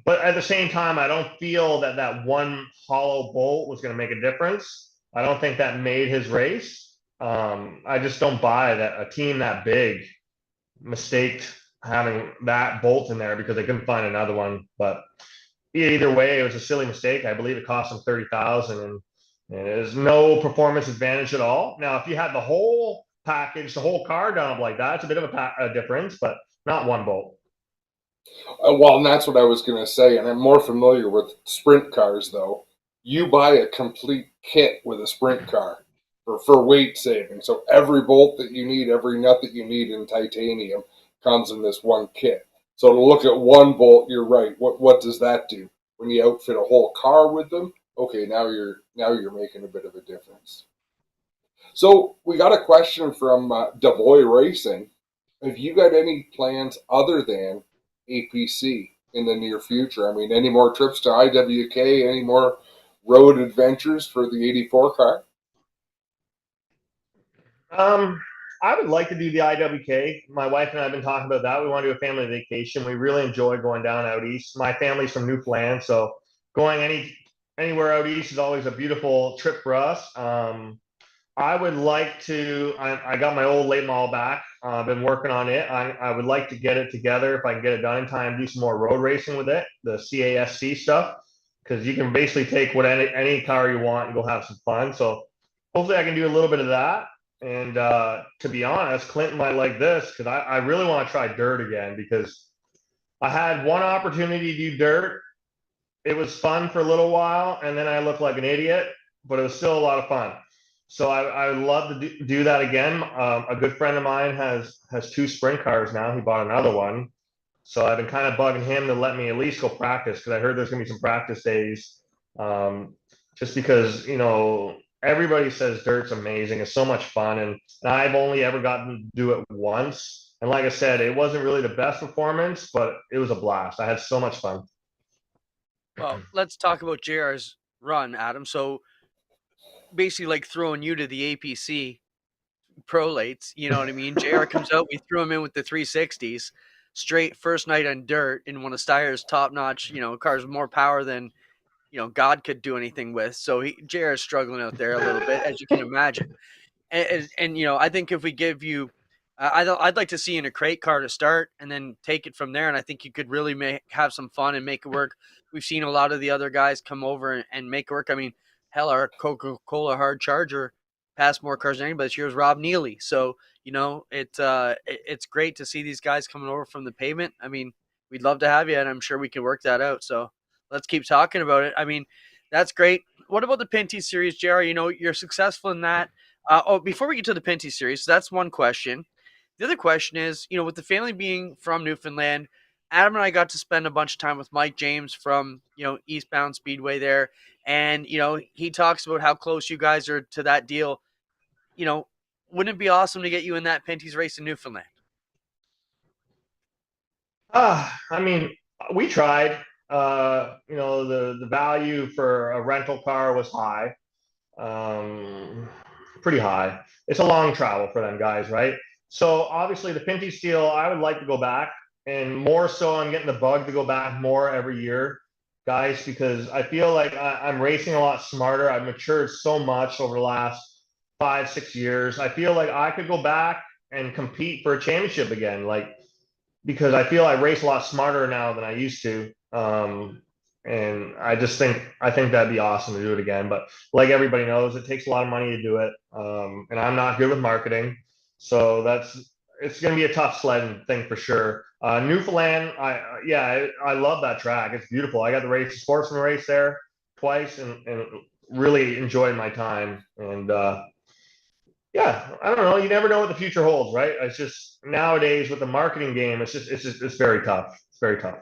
But at the same time, I don't feel that one hollow bolt was going to make a difference. I don't think that made his race. I just don't buy that a team that big mistaked having that bolt in there because they couldn't find another one. But either way, it was a silly mistake. I believe it cost them 30,000, and there's no performance advantage at all. Now, if you had the whole package, the whole car done up like that, it's a bit of a difference, but not one bolt. Well, and that's what I was going to say. And I'm more familiar with sprint cars, though. You buy a complete kit with a sprint car for weight saving. So every bolt that you need, every nut that you need in titanium comes in this one kit. So to look at one bolt, you're right. What does that do? When you outfit a whole car with them, okay, now you're making a bit of a difference. So we got a question from Davoy Racing. Have you got any plans other than APC in the near future? I mean, any more trips to IWK? Any more road adventures for the 84 car? I would like to do the IWK. My wife and I have been talking about that. We want to do a family vacation. We really enjoy going down out east. My family's from Newfoundland, so going anywhere out east is always a beautiful trip for us. I would like to. I got my old late model back. I've been working on it. I would like to get it together if I can get it done in time. Do some more road racing with it, the CASC stuff, because you can basically take any car you want and go have some fun. So hopefully I can do a little bit of that. And to be honest, Clinton might like this because I really want to try dirt again because I had one opportunity to do dirt. It was fun for a little while, and then I looked like an idiot, but it was still a lot of fun. So I would love to do that again. A good friend of mine has 2 sprint cars now. He bought another one. So I've been kind of bugging him to let me at least go practice because I heard there's going to be some practice days. Just because, everybody says dirt's amazing. It's so much fun. And I've only ever gotten to do it once. And like I said, it wasn't really the best performance, but it was a blast. I had so much fun. Well, let's talk about JR's run, Adam. So basically like throwing you to the APC prolates, you know what I mean? JR comes out, we threw him in with the 360s, straight first night on dirt in one of Steyer's top-notch, cars with more power than, God could do anything with. So JR is struggling out there a little bit, as you can imagine. And I think if we give you, I'd like to see you in a crate car to start and then take it from there. And I think you could really have some fun and make it work. We've seen a lot of the other guys come over and make it work. I mean, hell, our Coca-Cola hard charger passed more cars than anybody this year was Rob Neely. So, it's great to see these guys coming over from the pavement. I mean, we'd love to have you, and I'm sure we can work that out. So let's keep talking about it. I mean, that's great. What about the Pinty series, JR? You're successful in that. Before we get to the Pinty series, so that's one question. The other question is, with the family being from Newfoundland, Adam and I got to spend a bunch of time with Mike James from, Eastbound Speedway there. And, he talks about how close you guys are to that deal. You know, wouldn't it be awesome to get you in that Pinty's race in Newfoundland? I mean, we tried. The value for a rental car was high, pretty high. It's a long travel for them guys, right? So obviously the Pinty Steel, I would like to go back, and more so, I'm getting the bug to go back more every year, guys, because I feel like I'm racing a lot smarter. I've matured so much over the last 5, 6 years. I feel like I could go back and compete for a championship again, like because I feel I race a lot smarter now than I used to. And I think that'd be awesome to do it again. But like everybody knows, it takes a lot of money to do it. And I'm not good with marketing, so it's going to be a tough sledding thing for sure. Newfoundland, I love that track. It's beautiful. I got the race, sportsman race there twice, and really enjoyed my time. And yeah, I don't know. You never know what the future holds, right? It's just nowadays with the marketing game, it's very tough. It's very tough.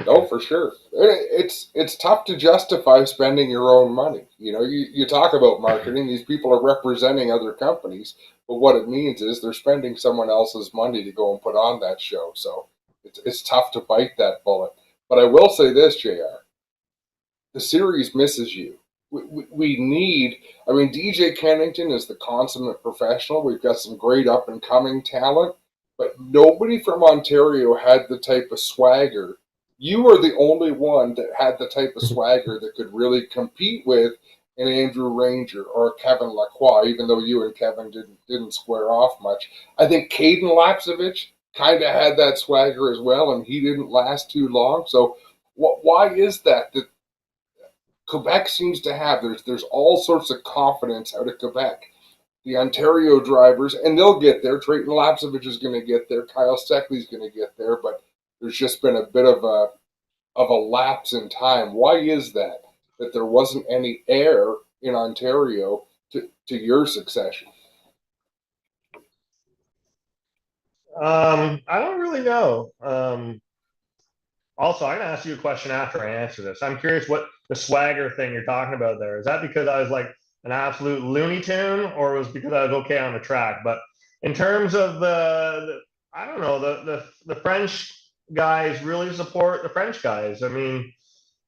Oh, for sure. It's tough to justify spending your own money. You talk about marketing. These people are representing other companies, but what it means is they're spending someone else's money to go and put on that show. So it's tough to bite that bullet. But I will say this, JR, the series misses you. We need, I mean, DJ Kennington is the consummate professional. We've got some great up and coming talent, but nobody from Ontario had the type of swagger. You were the only one that had the type of swagger that could really compete with an Andrew Ranger or a Kevin Lacroix, even though you and Kevin didn't square off much. I think Caden Lapsevich kind of had that swagger as well, and he didn't last too long. So, why is that Quebec seems to have? There's all sorts of confidence out of Quebec. The Ontario drivers, and they'll get there. Trayton Lapsevich is going to get there. Kyle Steckley's going to get there, but there's just been a bit of a lapse in time. Why is that? That there wasn't any heir in Ontario to your succession? I don't really know. Also, I'm gonna ask you a question after I answer this. I'm curious what the swagger thing you're talking about there. Is that because I was like an absolute Looney Tune, or was it because I was okay on the track? But in terms of I don't know, the French guys really support the French guys. I mean,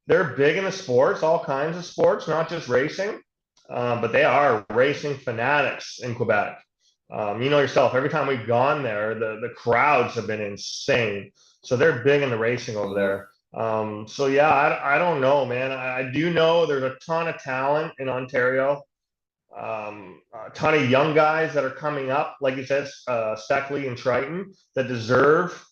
they're big in the sports, all kinds of sports, not just racing. But they are racing fanatics in Quebec. You know yourself, every time we've gone there, the crowds have been insane. So they're big in the racing over Mm-hmm. there. So yeah, I don't know, man. I do know there's a ton of talent in Ontario. A ton of young guys that are coming up, like you said, Steckley and Triton, that deserve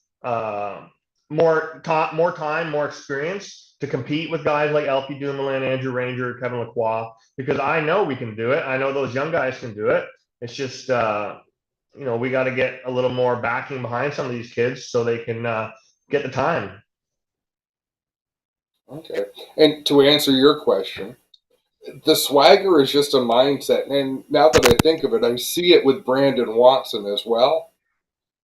more time, more experience to compete with guys like LP Dumoulin, Andrew Ranger, Kevin Lacroix, because I know we can do it. I know those young guys can do it. It's just, we got to get a little more backing behind some of these kids so they can get the time. Okay. And to answer your question, the swagger is just a mindset. And now that I think of it, I see it with Brandon Watson as well.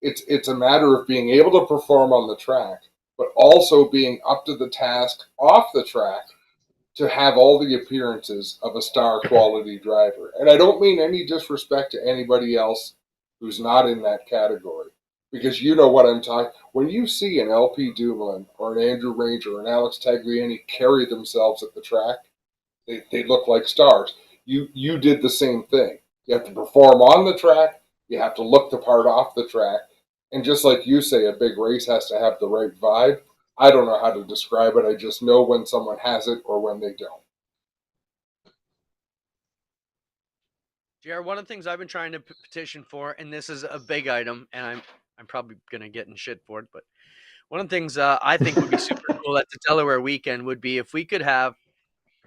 It's a matter of being able to perform on the track, but also being up to the task off the track to have all the appearances of a star quality driver. And I don't mean any disrespect to anybody else who's not in that category. Because you know what I'm talking. When you see an LP Dumoulin or an Andrew Ranger or an Alex Tagliani carry themselves at the track, they look like stars. You did the same thing. You have to perform on the track. You have to look the part off the track. And just like you say, a big race has to have the right vibe. I don't know how to describe it. I just know when someone has it or when they don't. JR, one of the things I've been trying to petition for, and this is a big item, and I'm probably gonna get in shit for it, but one of the things I think would be super cool at the Delaware weekend would be if we could have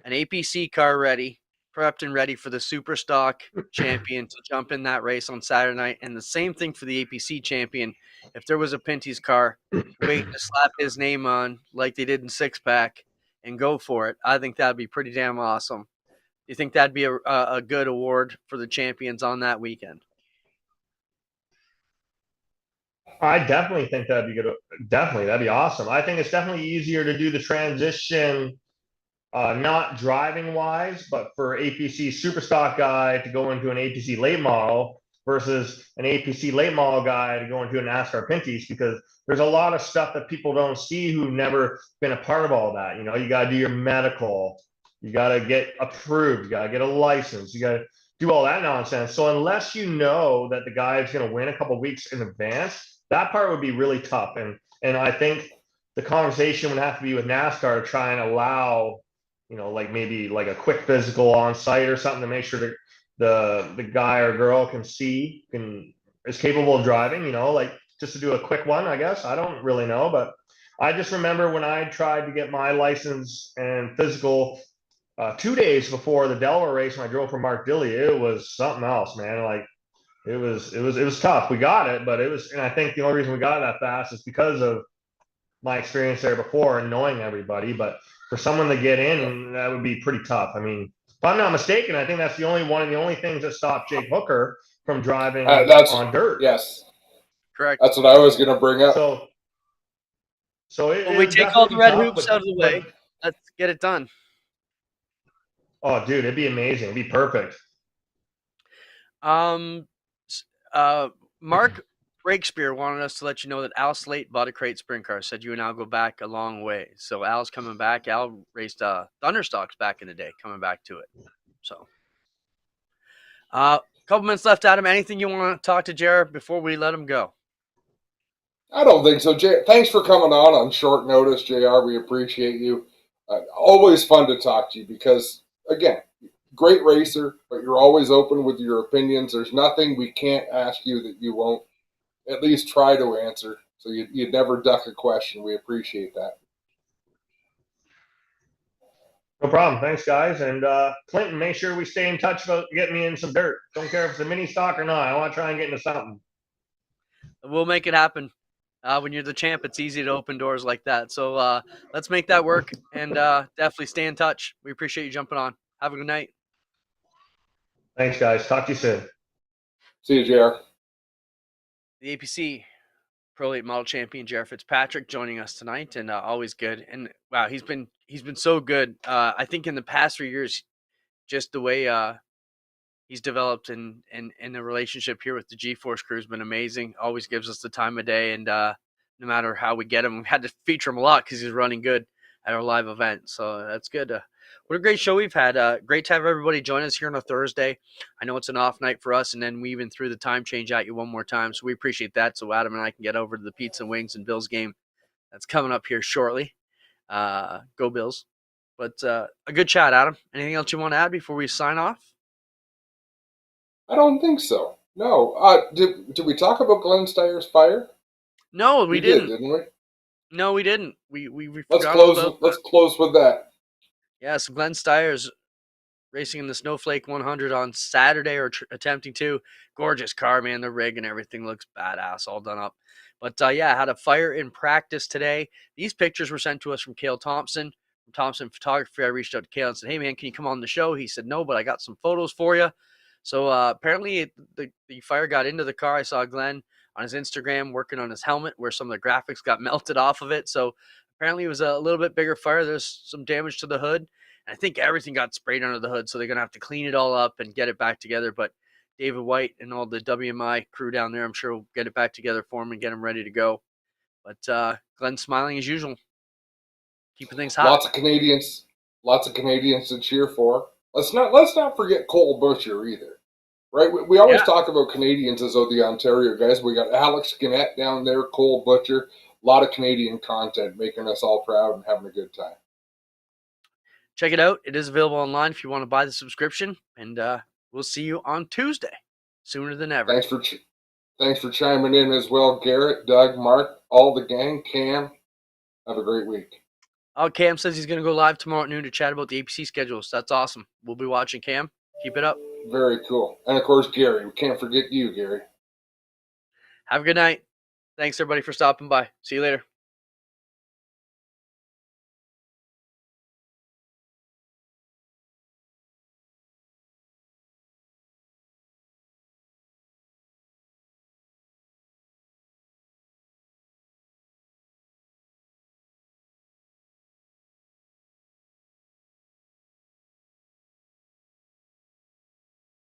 an APC car ready prepped and ready for the super stock champion to jump in that race on Saturday night. And the same thing for the APC champion. If there was a Pinty's car waiting to slap his name on like they did in Six Pack and go for it, I think that'd be pretty damn awesome. Do you think that'd be a good award for the champions on that weekend? I definitely think that'd be good. Definitely, that'd be awesome. I think it's definitely easier to do the transition, not driving wise, but for APC Superstock guy to go into an APC late model versus an APC late model guy to go into a NASCAR Pinty's, because there's a lot of stuff that people don't see who've never been a part of all that. You know, you got to do your medical, you got to get approved, you got to get a license, you got to do all that nonsense. So unless you know that the guy is going to win a couple weeks in advance, that part would be really tough. And I think the conversation would have to be with NASCAR to try and allow, you know, like maybe like a quick physical on site or something to make sure that the guy or girl is capable of driving, you know, like just to do a quick one, I guess. I don't really know, but I just remember when I tried to get my license and physical 2 days before the Delaware race when I drove for Mark Dilly, it was something else, man. Like it was tough. We got it, but and I think the only reason we got it that fast is because of my experience there before and knowing everybody. But for someone to get in, that would be pretty tough. I mean, if I'm not mistaken, I think that's the only things that stopped Jake Hooker from driving on dirt. Yes, correct. That's what I was going to bring up. So we take all the red hoops out of the way. Let's get it done. Oh, dude, it'd be amazing. It'd be perfect. Mark Breakspear wanted us to let you know that Al Slate bought a crate sprint car. Said you and Al go back a long way. So Al's coming back. Al raced Thunderstocks back in the day, coming back to it. So, couple minutes left, Adam. Anything you want to talk to JR before we let him go? I don't think so. Thanks for coming on short notice, JR. We appreciate you. Always fun to talk to you because, again, great racer, but you're always open with your opinions. There's nothing we can't ask you that you won't at least try to answer. So you'd never duck a question. We appreciate that. No problem. Thanks, guys. And Clinton, make sure we stay in touch about getting me in some dirt. Don't care if it's a mini stock or not. I want to try and get into something. We'll make it happen. When you're the champ, it's easy to open doors like that. So let's make that work and definitely stay in touch. We appreciate you jumping on. Have a good night. Thanks, guys. Talk to you soon. See you, JR. The APC Pro Late Model Champion JR Fitzpatrick joining us tonight, and always good. And wow, he's been so good. I think in the past 3 years, just the way he's developed and the relationship here with the G-Force crew has been amazing. Always gives us the time of day, and no matter how we get him, we had to feature him a lot because he's running good at our live event. So that's good. What a great show we've had. Great to have everybody join us here on a Thursday. I know it's an off night for us, and then we even threw the time change at you one more time, so we appreciate that. So Adam and I can get over to the Pizza Wings and Bills game that's coming up here shortly. Go Bills. But a good chat, Adam. Anything else you want to add before we sign off? I don't think so. No. Did we talk about Glenn Steyer's fire? No, we didn't. Didn't we? No, we didn't. We let's close with that. Yeah, so Glenn Steyer's racing in the Snowflake 100 on Saturday, or attempting to. Gorgeous car, man. The rig and everything looks badass, all done up. But yeah, had a fire in practice today. These pictures were sent to us from Cale Thompson, from Thompson Photography. I reached out to Cale and said, hey, man, can you come on the show? He said, no, but I got some photos for you. So apparently the fire got into the car. I saw Glenn on his Instagram working on his helmet where some of the graphics got melted off of it. So apparently it was a little bit bigger fire. There's some damage to the hood. And I think everything got sprayed under the hood, so they're going to have to clean it all up and get it back together. But David White and all the WMI crew down there, I'm sure will get it back together for him and get him ready to go. But Glenn's smiling as usual, keeping things hot. Lots of Canadians to cheer for. Let's not forget Cole Butcher either, right? We always talk about Canadians as though the Ontario guys. We got Alex Gannett down there, Cole Butcher, a lot of Canadian content making us all proud and having a good time. Check it out. It is available online if you want to buy the subscription, and we'll see you on Tuesday, sooner than ever. Thanks for chiming in as well, Garrett, Doug, Mark, all the gang, Cam. Have a great week. Oh, Cam says he's going to go live tomorrow at noon to chat about the APC schedules. That's awesome. We'll be watching, Cam. Keep it up. Very cool. And of course, Gary. We can't forget you, Gary. Have a good night. Thanks, everybody, for stopping by. See you later.